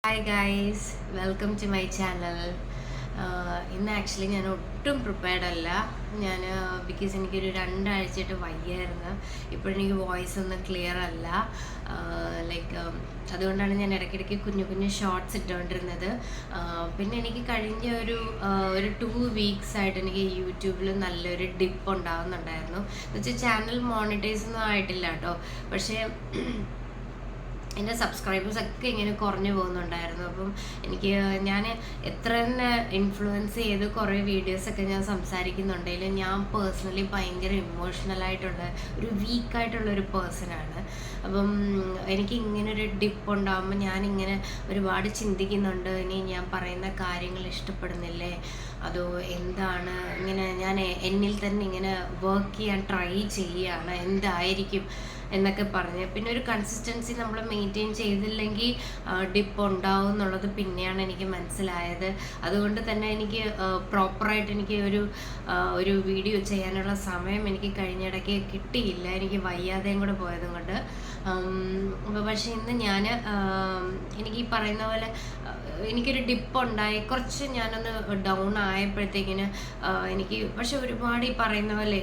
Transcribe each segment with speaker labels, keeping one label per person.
Speaker 1: Hi guys, welcome to my channel. ഇന്ന് actually ഞാൻ ഒട്ടും പ്രിപ്പയർഡ് അല്ല. ഞാൻ ബിക്കോസ് എനിക്കൊരു 2 ആഴ്ചയായിട്ട് വയ്യായിരുന്നു. ഇപ്പോഴെനിക്ക് വോയിസ് ഒന്നും ക്ലിയർ അല്ല. അതുകൊണ്ടാണ് ഞാൻ ഇടയ്ക്കിടയ്ക്ക് കുഞ്ഞു കുഞ്ഞു ഷോർട്സ് ഇട്ടുകൊണ്ടിരുന്നത്. പിന്നെ എനിക്ക് കഴിഞ്ഞ ഒരു 2 വീക്സ് ആയിട്ട് എനിക്ക് യൂട്യൂബിൽ നല്ലൊരു ഡിപ്പ് ഉണ്ടാകുന്നുണ്ടായിരുന്നു. എന്നുവെച്ചാൽ ചാനൽ മോണിറ്റൈസ് ഒന്നും ആയിട്ടില്ല കേട്ടോ. പക്ഷേ എൻ്റെ സബ്സ്ക്രൈബേഴ്സൊക്കെ ഇങ്ങനെ കുറഞ്ഞു പോകുന്നുണ്ടായിരുന്നു. അപ്പം ഞാൻ എത്ര തന്നെ ഇൻഫ്ലുവൻസ് ചെയ്ത് കുറേ വീഡിയോസൊക്കെ ഞാൻ സംസാരിക്കുന്നുണ്ടെങ്കിലും ഞാൻ പേഴ്സണലി ഭയങ്കര ഇമോഷണലായിട്ടുള്ള ഒരു വീക്കായിട്ടുള്ളൊരു പേഴ്സണാണ്. അപ്പം എനിക്ക് ഇങ്ങനൊരു ഡിപ്പ് ഉണ്ടാകുമ്പോൾ ഞാനിങ്ങനെ ഒരുപാട് ചിന്തിക്കുന്നുണ്ട്. ഇനി ഞാൻ പറയുന്ന കാര്യങ്ങൾ ഇഷ്ടപ്പെടുന്നില്ലേ, അതോ എന്താണ്, ഇങ്ങനെ ഞാൻ എന്നിൽ തന്നെ ഇങ്ങനെ വർക്ക് ചെയ്യാൻ ട്രൈ ചെയ്യുകയാണ്, എന്തായിരിക്കും എന്നൊക്കെ പറഞ്ഞ്. പിന്നെ ഒരു കൺസിസ്റ്റൻസി നമ്മൾ മെയിൻറ്റെയിൻ ചെയ്തില്ലെങ്കിൽ ഡിപ്പ് ഉണ്ടാവും എന്നുള്ളത് പിന്നെയാണ് എനിക്ക് മനസ്സിലായത്. അതുകൊണ്ട് തന്നെ എനിക്ക് പ്രോപ്പറായിട്ട് എനിക്ക് ഒരു വീഡിയോ ചെയ്യാനുള്ള സമയം എനിക്ക് കഴിഞ്ഞിടയ്ക്ക് കിട്ടിയില്ല, എനിക്ക് വയ്യാതെയും കൂടെ പോയതും കൊണ്ട്. പക്ഷേ ഇന്ന് എനിക്ക് ഈ പറയുന്ന പോലെ എനിക്കൊരു ഡിപ്പ് ഉണ്ടായി, കുറച്ച് ഞാനൊന്ന് ഡൗൺ ആയപ്പോഴത്തേക്കിന് പക്ഷെ ഒരുപാട് ഈ പറയുന്ന പോലെ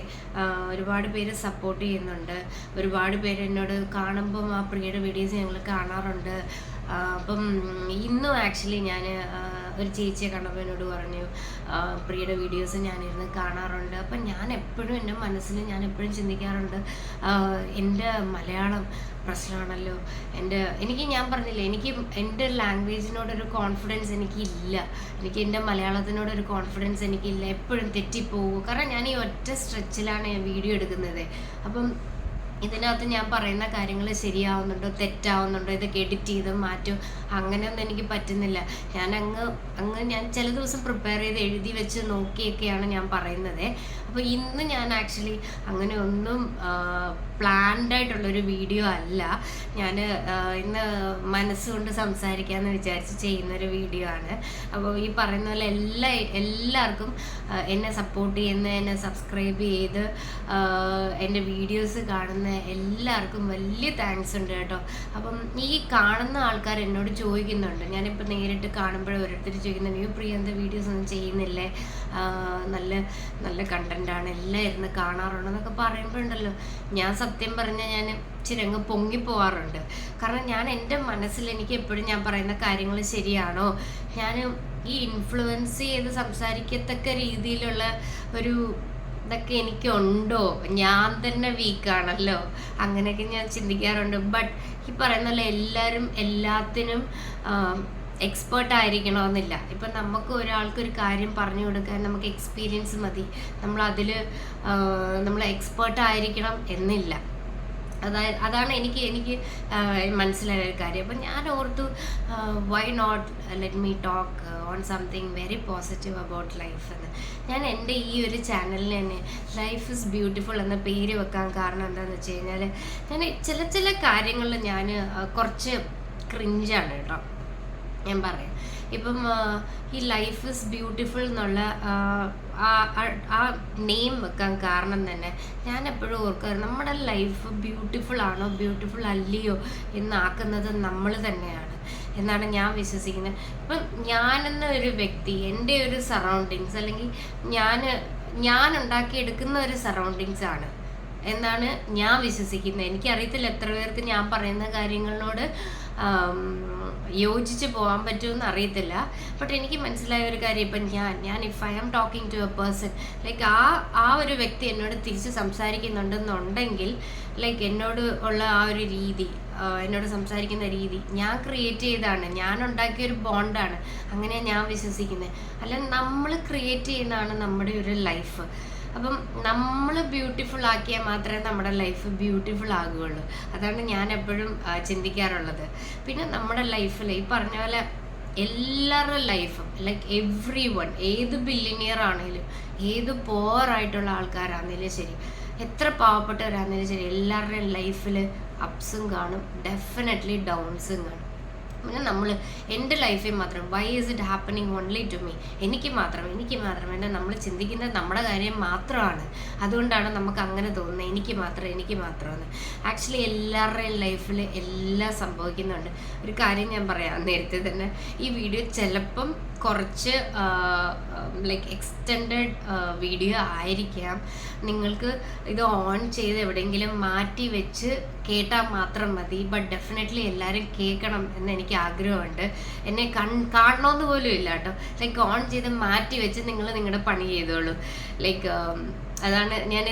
Speaker 1: ഒരുപാട് പേര് സപ്പോർട്ട് ചെയ്യുന്നുണ്ട്. ഒരുപാട് പേര് എന്നോട് കാണുമ്പം ആ പ്രിയയുടെ വീഡിയോസ് ഞങ്ങൾ കാണാറുണ്ട്. അപ്പം ഇന്നും ആക്ച്വലി ഞാൻ ഒരു ചേച്ചിയെ കണ്ടപ്പോൾ എന്നോട് പറഞ്ഞു, പ്രിയയുടെ വീഡിയോസ് ഞാനിരുന്ന് കാണാറുണ്ട്. അപ്പം ഞാൻ എപ്പോഴും എൻ്റെ മനസ്സിൽ ഞാൻ എപ്പോഴും ചിന്തിക്കാറുണ്ട്, എൻ്റെ മലയാളം പ്രശ്നമാണല്ലോ. ഞാൻ പറഞ്ഞില്ലേ, എനിക്ക് എൻ്റെ ലാംഗ്വേജിനോടൊരു കോൺഫിഡൻസ് എനിക്കില്ല. എനിക്ക് എൻ്റെ മലയാളത്തിനോടൊരു കോൺഫിഡൻസ് എനിക്കില്ല. എപ്പോഴും തെറ്റിപ്പോകും. കാരണം ഞാൻ ഈ ഒറ്റ സ്ട്രെച്ചിലാണ് വീഡിയോ എടുക്കുന്നത്. അപ്പം ഇതിനകത്ത് ഞാൻ പറയുന്ന കാര്യങ്ങൾ ശരിയാവുന്നുണ്ടോ തെറ്റാവുന്നുണ്ടോ, ഇതൊക്കെ എഡിറ്റ് ചെയ്ത് മാറ്റും, അങ്ങനെയൊന്നും എനിക്ക് പറ്റുന്നില്ല. ഞാൻ ചില ദിവസം പ്രിപ്പയർ ചെയ്ത് എഴുതി വെച്ച് നോക്കിയൊക്കെയാണ് ഞാൻ പറയുന്നത്. അപ്പോൾ ഇന്ന് ഞാൻ ആക്ച്വലി അങ്ങനെ ഒന്നും പ്ലാൻഡ് ആയിട്ടുള്ളൊരു വീഡിയോ അല്ല. ഞാൻ ഇന്ന് മനസ്സുകൊണ്ട് സംസാരിക്കാമെന്ന് വിചാരിച്ച് ചെയ്യുന്നൊരു വീഡിയോ ആണ്. അപ്പോൾ ഈ പറയുന്ന പോലെ എല്ലാവർക്കും എന്നെ സപ്പോർട്ട് ചെയ്യുന്ന, എന്നെ സബ്സ്ക്രൈബ് ചെയ്ത് എൻ്റെ വീഡിയോസ് കാണുന്ന എല്ലാവർക്കും വലിയ താങ്ക്സ് ഉണ്ട് കേട്ടോ. അപ്പം ഈ കാണുന്ന ആൾക്കാർ എന്നോട് ചോദിക്കുന്നുണ്ട്, ഞാനിപ്പോൾ നേരിട്ട് കാണുമ്പോഴേ ഓരോരുത്തർ ചോദിക്കുന്നുണ്ട്, ഈ പ്രിയന്ത വീഡിയോസ് ഒന്നും ചെയ്യുന്നില്ലേ, നല്ല നല്ല കണ്ടൻറ്റാണ്, എല്ലാം ഇരുന്ന് കാണാറുണ്ടെന്നൊക്കെ പറയുമ്പോഴുണ്ടല്ലോ, ഞാൻ സത്യം പറഞ്ഞാൽ ഞാൻ ഇച്ചിരി അങ്ങ് പൊങ്ങിപ്പോവാറുണ്ട്. കാരണം ഞാൻ എൻ്റെ മനസ്സിൽ എനിക്ക് എപ്പോഴും ഞാൻ പറയുന്ന കാര്യങ്ങൾ ശരിയാണോ, ഞാൻ ഈ ഇൻഫ്ലുവൻസ് ചെയ്ത് സംസാരിക്കത്തക്ക രീതിയിലുള്ള ഇതൊക്കെ എനിക്കുണ്ടോ, ഞാൻ തന്നെ വീക്കാണല്ലോ, അങ്ങനെയൊക്കെ ഞാൻ ചിന്തിക്കാറുണ്ട്. ബട്ട് ഈ പറയുന്ന പോലെ എല്ലാവരും എല്ലാത്തിനും എക്സ്പേർട്ട് ആയിരിക്കണമെന്നില്ല. ഇപ്പം നമുക്ക് ഒരാൾക്കൊരു കാര്യം പറഞ്ഞു കൊടുക്കാൻ നമുക്ക് എക്സ്പീരിയൻസ് മതി, നമ്മൾ എക്സ്പേർട്ട് ആയിരിക്കണം എന്നില്ല. അതാണ് എനിക്ക് മനസ്സിലായ ഒരു കാര്യം. അപ്പം ഞാൻ ഓർത്തു, why not let me talk on something very positive about life എന്ന്. ഞാൻ എൻ്റെ ഈ ഒരു ചാനലിന് തന്നെ ലൈഫ് ഇസ് ബ്യൂട്ടിഫുൾ എന്ന പേര് വെക്കാൻ കാരണം എന്താണെന്ന് വെച്ച് കഴിഞ്ഞാൽ, ഞാൻ ചില കാര്യങ്ങളിൽ ഞാൻ കുറച്ച് ക്രിഞ്ചാണ് കേട്ടോ. ഞാൻ പറയാം, ഇപ്പം ഈ ലൈഫ് ഇസ് ബ്യൂട്ടിഫുൾ എന്നുള്ള ആ നെയിം വെക്കാൻ കാരണം തന്നെ ഞാൻ എപ്പോഴും ഓർക്കാറ്, നമ്മുടെ ലൈഫ് ബ്യൂട്ടിഫുൾ ആണോ ബ്യൂട്ടിഫുൾ അല്ലയോ എന്നാക്കുന്നത് നമ്മൾ തന്നെയാണ് എന്നാണ് ഞാൻ വിശ്വസിക്കുന്നത്. ഇപ്പം ഞാനെന്ന ഒരു വ്യക്തി, എൻ്റെ ഒരു സറൗണ്ടിങ്സ്, അല്ലെങ്കിൽ ഞാൻ ഉണ്ടാക്കിയെടുക്കുന്ന ഒരു സറൗണ്ടിങ്സ് ആണ് എന്നാണ് ഞാൻ വിശ്വസിക്കുന്നത്. എനിക്കറിയത്തില്ല എത്ര പേർക്ക് ഞാൻ പറയുന്ന കാര്യങ്ങളോട് യോജിച്ച് പോകാൻ പറ്റുമെന്ന് അറിയത്തില്ല. ബട്ട് എനിക്ക് മനസ്സിലായ ഒരു കാര്യം, ഇപ്പം ഞാൻ if I am talking to a person, like ആ ഒരു വ്യക്തി എന്നോട് തിരിച്ച് സംസാരിക്കുന്നുണ്ടെന്നുണ്ടെങ്കിൽ, ലൈക്ക് എന്നോട് ഉള്ള ആ ഒരു രീതി, എന്നോട് സംസാരിക്കുന്ന രീതി ഞാൻ ക്രിയേറ്റ് ചെയ്തതാണ്, ഞാൻ ഉണ്ടാക്കിയൊരു ബോണ്ടാണ്, അങ്ങനെ ഞാൻ വിശ്വസിക്കുന്നത്. അല്ല, നമ്മൾ ക്രിയേറ്റ് ചെയ്യുന്നതാണ് നമ്മുടെ ഒരു ലൈഫ്. അപ്പം നമ്മൾ ബ്യൂട്ടിഫുൾ ആക്കിയാൽ മാത്രമേ നമ്മുടെ ലൈഫ് ബ്യൂട്ടിഫുൾ ആകുകയുള്ളൂ. അതാണ് ഞാൻ എപ്പോഴും ചിന്തിക്കാറുള്ളത്. പിന്നെ നമ്മുടെ ലൈഫിൽ ഈ പറഞ്ഞ പോലെ എല്ലാവരുടെ ലൈഫും, ലൈക്ക് എവ്രി വൺ, ഏത് ബില്യനിയർ ആണെങ്കിലും, ഏത് പോറായിട്ടുള്ള ആൾക്കാരാണെങ്കിലും ശരി, എത്ര പാവപ്പെട്ടവരാണെങ്കിലും ശരി, എല്ലാവരുടെയും ലൈഫിൽ അപ്സും കാണും, ഡെഫിനറ്റ്ലി ഡൗൺസും കാണും. പിന്നെ നമ്മൾ എൻ്റെ ലൈഫിൽ മാത്രം why is it happening only to me, എനിക്ക് മാത്രം എൻ്റെ നമ്മൾ ചിന്തിക്കുന്നത് നമ്മുടെ കാര്യം മാത്രമാണ്. അതുകൊണ്ടാണ് നമുക്ക് അങ്ങനെ തോന്നുന്നത് എനിക്ക് മാത്രം എന്ന്. ആക്ച്വലി എല്ലാവരുടെയും ലൈഫിൽ എല്ലാം സംഭവിക്കുന്നുണ്ട്. ഒരു കാര്യം ഞാൻ പറയാം, നേരത്തെ തന്നെ ഈ വീഡിയോ ചിലപ്പം കുറച്ച് ലൈക്ക് എക്സ്റ്റെൻഡഡ് വീഡിയോ ആയിരിക്കാം. നിങ്ങൾക്ക് ഇത് ഓൺ ചെയ്ത് എവിടെയെങ്കിലും മാറ്റി വെച്ച് കേട്ടാൽ മാത്രം മതി. ബട്ട് ഡെഫിനറ്റ്ലി എല്ലാവരും കേൾക്കണം എന്ന് എനിക്ക് ആഗ്രഹമുണ്ട്. എന്നെ കാണണമെന്ന് പോലും ഇല്ല കേട്ടോ. ലൈക്ക് ഓൺ ചെയ്ത് മാറ്റി വെച്ച് നിങ്ങൾ നിങ്ങളുടെ പണി ചെയ്തോളൂ. ലൈക്ക് അതാണ് ഞാൻ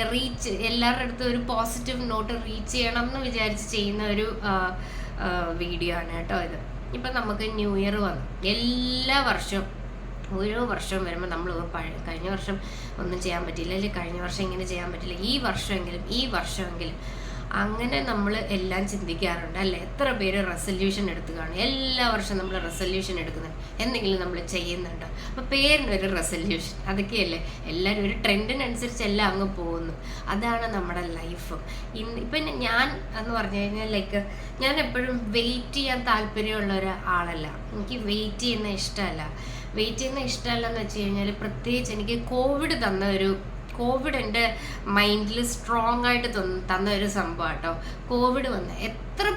Speaker 1: എല്ലാവരുടെ അടുത്തും ഒരു പോസിറ്റീവ് നോട്ട് റീച്ച് ചെയ്യണം എന്ന് വിചാരിച്ച് ചെയ്യുന്ന ഒരു വീഡിയോ ആണ് കേട്ടോ ഇത്. ഇപ്പം നമുക്ക് ന്യൂ ഇയർ വന്നു. എല്ലാ വർഷവും ഓരോ വർഷവും വരുമ്പോൾ നമ്മൾ കഴിഞ്ഞ വർഷം ഒന്നും ചെയ്യാൻ പറ്റില്ല, അല്ലെങ്കിൽ കഴിഞ്ഞ വർഷം ഇങ്ങനെ ചെയ്യാൻ പറ്റില്ല, ഈ വർഷമെങ്കിലും അങ്ങനെ നമ്മൾ എല്ലാം ചിന്തിക്കാറുണ്ട് അല്ലേ? എത്ര പേര് റെസൊല്യൂഷൻ എടുത്ത് കാണും? എല്ലാ വർഷവും നമ്മൾ റെസൊല്യൂഷൻ എടുക്കുന്നുണ്ട്, എന്തെങ്കിലും നമ്മൾ ചെയ്യുന്നുണ്ട്. അപ്പോൾ പേരിനൊരു റെസൊല്യൂഷൻ, അതൊക്കെയല്ലേ എല്ലാവരും ഒരു ട്രെൻഡിനനുസരിച്ച് എല്ലാം അങ്ങ് പോകുന്നു. അതാണ് നമ്മുടെ ലൈഫ്. ഇപ്പം ഞാൻ എന്ന് പറഞ്ഞു കഴിഞ്ഞാൽ ലൈക്ക് ഞാൻ എപ്പോഴും വെയിറ്റ് ചെയ്യാൻ താല്പര്യമുള്ള ഒരാളല്ല. എനിക്ക് വെയിറ്റ് ചെയ്യുന്ന ഇഷ്ടമല്ല എന്ന് വെച്ച് കഴിഞ്ഞാൽ, പ്രത്യേകിച്ച് എനിക്ക് കോവിഡ് എൻ്റെ മൈൻഡിൽ സ്ട്രോങ് ആയിട്ട് തന്ന ഒരു സംഭവം കേട്ടോ. കോവിഡ് വന്ന് എത്രയോ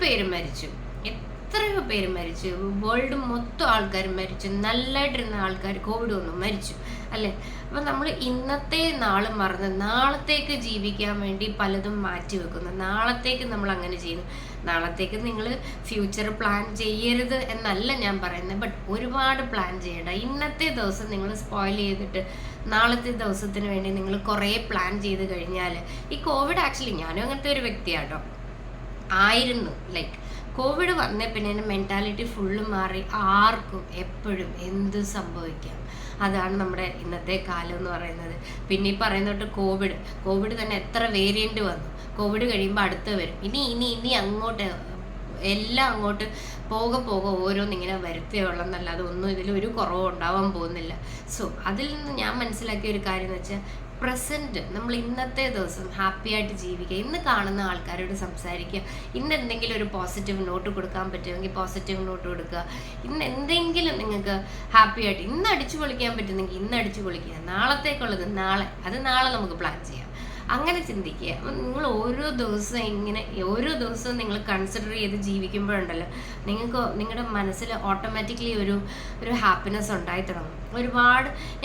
Speaker 1: പേര് മരിച്ചു, വേൾഡ് മൊത്തം ആൾക്കാർ മരിച്ചു, നല്ലതായിട്ടിരുന്ന ആൾക്കാർ കോവിഡ് വന്നു മരിച്ചു അല്ലേ? അപ്പം നമ്മൾ ഇന്നത്തെ നാള് മറന്ന് നാളത്തേക്ക് ജീവിക്കാൻ വേണ്ടി പലതും മാറ്റി വെക്കുന്നു. നാളത്തേക്ക് നമ്മൾ അങ്ങനെ ചെയ്യുന്നു. നാളത്തേക്ക് നിങ്ങൾ ഫ്യൂച്ചർ പ്ലാൻ ചെയ്യരുത് എന്നല്ല ഞാൻ പറയുന്നത്, ബട്ട് ഒരുപാട് പ്ലാൻ ചെയ്യണ്ട. ഇന്നത്തെ ദിവസം നിങ്ങൾ സ്പോയിൽ ചെയ്തിട്ട് നാളത്തെ ദിവസത്തിന് വേണ്ടി നിങ്ങൾ കുറേ പ്ലാൻ ചെയ്ത് കഴിഞ്ഞാൽ ഈ കോവിഡ് ആക്ച്വലി ഞാനും അങ്ങനത്തെ ഒരു വ്യക്തിയാട്ടോ ആയിരുന്നു. ലൈക്ക് കോവിഡ് വന്നേ പിന്നെ എൻ്റെ മെൻറ്റാലിറ്റി ഫുള്ള് മാറി. ആർക്കും എപ്പോഴും എന്ത് സംഭവിക്കാം, അതാണ് നമ്മുടെ ഇന്നത്തെ കാലം എന്ന് പറയുന്നത്. പിന്നെ ഈ പറയുന്നോട്ട് കോവിഡ് തന്നെ എത്ര വേരിയൻ്റ് വന്നു. കോവിഡ് കഴിയുമ്പോൾ അടുത്ത് വരും. ഇനി അങ്ങോട്ട് എല്ലാം അങ്ങോട്ട് പോകെ ഓരോന്നിങ്ങനെ വരുത്തുകയുള്ളെന്നല്ലാതെ ഒന്നും ഇതിലൊരു കുറവും ഉണ്ടാവാൻ പോകുന്നില്ല. സോ അതിൽ നിന്ന് ഞാൻ മനസ്സിലാക്കിയ ഒരു കാര്യം എന്ന് വെച്ചാൽ, പ്രസൻറ്റ് നമ്മൾ ഇന്നത്തെ ദിവസം ഹാപ്പി ആയിട്ട് ജീവിക്കുക. ഇന്ന് കാണുന്ന ആൾക്കാരോട് സംസാരിക്കുക. ഇന്ന് എന്തെങ്കിലും ഒരു പോസിറ്റീവ് നോട്ട് കൊടുക്കാൻ പറ്റുമെങ്കിൽ പോസിറ്റീവ് നോട്ട് കൊടുക്കുക. ഇന്ന് എന്തെങ്കിലും നിങ്ങൾക്ക് ഹാപ്പി ആയിട്ട് ഇന്ന് അടിച്ചു പൊളിക്കാൻ പറ്റുന്നെങ്കിൽ ഇന്ന് അടിച്ചു പൊളിക്കുക. നാളത്തേക്കുള്ളത് നാളെ നമുക്ക് പ്ലാൻ ചെയ്യാം. അങ്ങനെ ചിന്തിക്കുക. അപ്പം നിങ്ങൾ ഓരോ ദിവസവും നിങ്ങൾ കൺസിഡർ ചെയ്ത് ജീവിക്കുമ്പോഴുണ്ടല്ലോ, നിങ്ങൾക്ക് നിങ്ങളുടെ മനസ്സിൽ ഓട്ടോമാറ്റിക്കലി ഒരു ഹാപ്പിനെസ് ഉണ്ടായി തുടങ്ങും.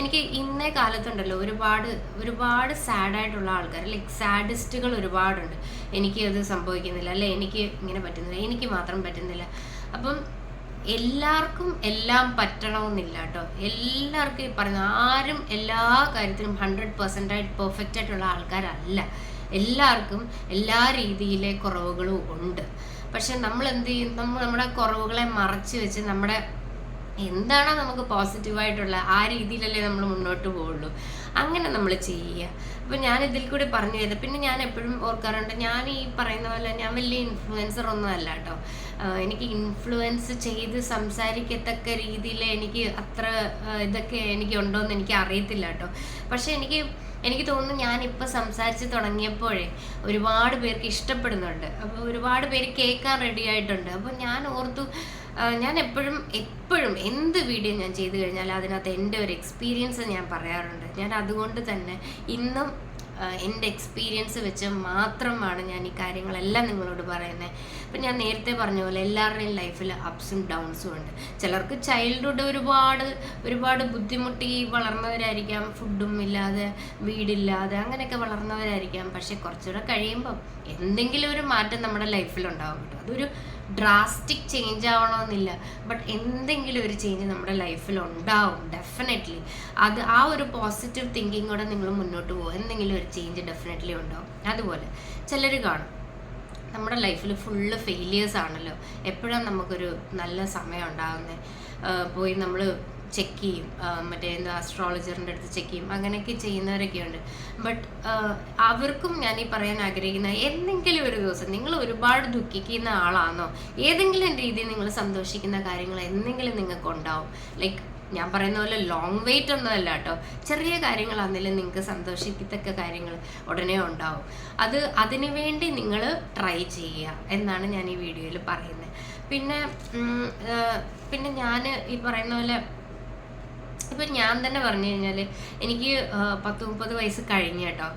Speaker 1: എനിക്ക് ഇന്നേ കാലത്തുണ്ടല്ലോ ഒരുപാട് സാഡായിട്ടുള്ള ആൾക്കാർ, ലൈക്ക് സാഡിസ്റ്റുകൾ ഒരുപാടുണ്ട്. എനിക്ക് അത് സംഭവിക്കുന്നില്ല, അല്ലെ എനിക്ക് ഇങ്ങനെ പറ്റുന്നില്ല, എനിക്ക് മാത്രം പറ്റുന്നില്ല. അപ്പം എല്ലാവർക്കും എല്ലാം പറ്റണമെന്നില്ല കേട്ടോ. എല്ലാവർക്കും ഈ പറയുന്ന ആരും എല്ലാ കാര്യത്തിലും 100% പെർഫെക്റ്റ് ആയിട്ടുള്ള ആൾക്കാരല്ല. എല്ലാവർക്കും എല്ലാ രീതിയിലെ കുറവുകളും ഉണ്ട്. പക്ഷെ നമ്മൾ എന്ത് ചെയ്യും? നമ്മുടെ കുറവുകളെ മറച്ച് വെച്ച് നമ്മുടെ എന്താണോ നമുക്ക് പോസിറ്റീവായിട്ടുള്ള ആ രീതിയിലല്ലേ നമ്മൾ മുന്നോട്ട് പോവുള്ളൂ. അങ്ങനെ നമ്മൾ ചെയ്യുക. അപ്പം ഞാൻ ഇതിൽ കൂടി പറഞ്ഞു തരാം. പിന്നെ ഞാൻ എപ്പോഴും ഓർക്കാറുണ്ട്, ഞാൻ ഈ പറയുന്ന പോലെ ഞാൻ വലിയ ഇൻഫ്ലുവൻസർ ഒന്നും അല്ല കേട്ടോ. എനിക്ക് ഇൻഫ്ലുവൻസ് ചെയ്ത് സംസാരിക്കത്തക്ക രീതിയിൽ എനിക്ക് അത്ര ഇതൊക്കെ എനിക്ക് ഉണ്ടോയെന്ന് എനിക്ക് അറിയത്തില്ല കേട്ടോ. പക്ഷെ എനിക്ക് തോന്നുന്നു ഞാനിപ്പോൾ സംസാരിച്ച് തുടങ്ങിയപ്പോഴേ ഒരുപാട് പേർക്ക് ഇഷ്ടപ്പെടുന്നുണ്ട്. അപ്പോൾ ഒരുപാട് പേര് കേൾക്കാൻ റെഡി ആയിട്ടുണ്ട്. അപ്പോൾ ഞാൻ ഓർത്തു, ഞാൻ എപ്പോഴും എന്ത് വീഡിയോ ഞാൻ ചെയ്തു കഴിഞ്ഞാൽ അതിനകത്ത് എൻ്റെ ഒരു എക്സ്പീരിയൻസ് ഞാൻ പറയാറുണ്ട്. ഞാൻ അതുകൊണ്ട് തന്നെ ഇന്നും എൻ്റെ എക്സ്പീരിയൻസ് വെച്ച് മാത്രമാണ് ഞാൻ ഈ കാര്യങ്ങളെല്ലാം നിങ്ങളോട് പറയുന്നത്. ഇപ്പം ഞാൻ നേരത്തെ പറഞ്ഞ പോലെ എല്ലാവരുടെയും ലൈഫിൽ അപ്സും ഡൗൺസും ഉണ്ട്. ചിലർക്ക് ചൈൽഡ്ഹുഡ് ഒരുപാട് ബുദ്ധിമുട്ടി വളർന്നവരായിരിക്കാം, ഫുഡും ഇല്ലാതെ വീടില്ലാതെ അങ്ങനെയൊക്കെ വളർന്നവരായിരിക്കാം. പക്ഷെ കുറച്ചുകൂടെ കഴിയുമ്പം എന്തെങ്കിലും ഒരു മാറ്റം നമ്മുടെ ലൈഫിലുണ്ടാവും കേട്ടോ. അതൊരു ഡ്രാസ്റ്റിക് ചേഞ്ച് ആവണമെന്നില്ല, ബട്ട് എന്തെങ്കിലും ഒരു ചേഞ്ച് നമ്മുടെ ലൈഫിൽ ഉണ്ടാവും ഡെഫിനറ്റ്ലി. ആ ഒരു പോസിറ്റീവ് തിങ്കിങ്ങോടെ നിങ്ങൾ മുന്നോട്ട് പോകും, എന്തെങ്കിലും ഒരു ചേഞ്ച് ഡെഫിനറ്റ്ലി ഉണ്ടാവും. അതുപോലെ ചിലർ കാണും നമ്മുടെ ലൈഫിൽ ഫുള്ള് ഫെയിലിയേഴ്സ് ആണല്ലോ, എപ്പോഴാണ് നമുക്കൊരു നല്ല സമയം ഉണ്ടാകുന്നത്, പോയി നമ്മൾ ചെക്ക് ചെയ്യും, അസ്ട്രോളജറിൻ്റെ അടുത്ത് ചെക്ക് ചെയ്യും, അങ്ങനെയൊക്കെ ചെയ്യുന്നവരൊക്കെ ഉണ്ട്. ബട്ട് അവർക്കും ഞാൻ ഈ പറയാൻ ആഗ്രഹിക്കുന്ന, എന്തെങ്കിലും ഒരു ദിവസം നിങ്ങൾ ഒരുപാട് ദുഃഖിക്കുന്ന ആളാണോ, ഏതെങ്കിലും രീതിയിൽ നിങ്ങൾ സന്തോഷിക്കുന്ന കാര്യങ്ങൾ എന്തെങ്കിലും നിങ്ങൾക്ക് ഉണ്ടാവും. ലൈക്ക് ഞാൻ പറയുന്ന പോലെ ലോങ് വെയിറ്റ് ഒന്നും അല്ല കേട്ടോ, ചെറിയ കാര്യങ്ങളാണെങ്കിലും നിങ്ങൾക്ക് സന്തോഷിക്കത്തക്ക കാര്യങ്ങൾ ഉടനെ ഉണ്ടാവും. അതിനു വേണ്ടി നിങ്ങൾ ട്രൈ ചെയ്യുക എന്നാണ് ഞാൻ ഈ വീഡിയോയിൽ പറയുന്നത്. പിന്നെ പിന്നെ ഞാൻ ഈ പറയുന്ന പോലെ ഇപ്പം ഞാൻ തന്നെ പറഞ്ഞു കഴിഞ്ഞാൽ എനിക്ക് 30-30 വയസ്സ് കഴിഞ്ഞ് കേട്ടോ.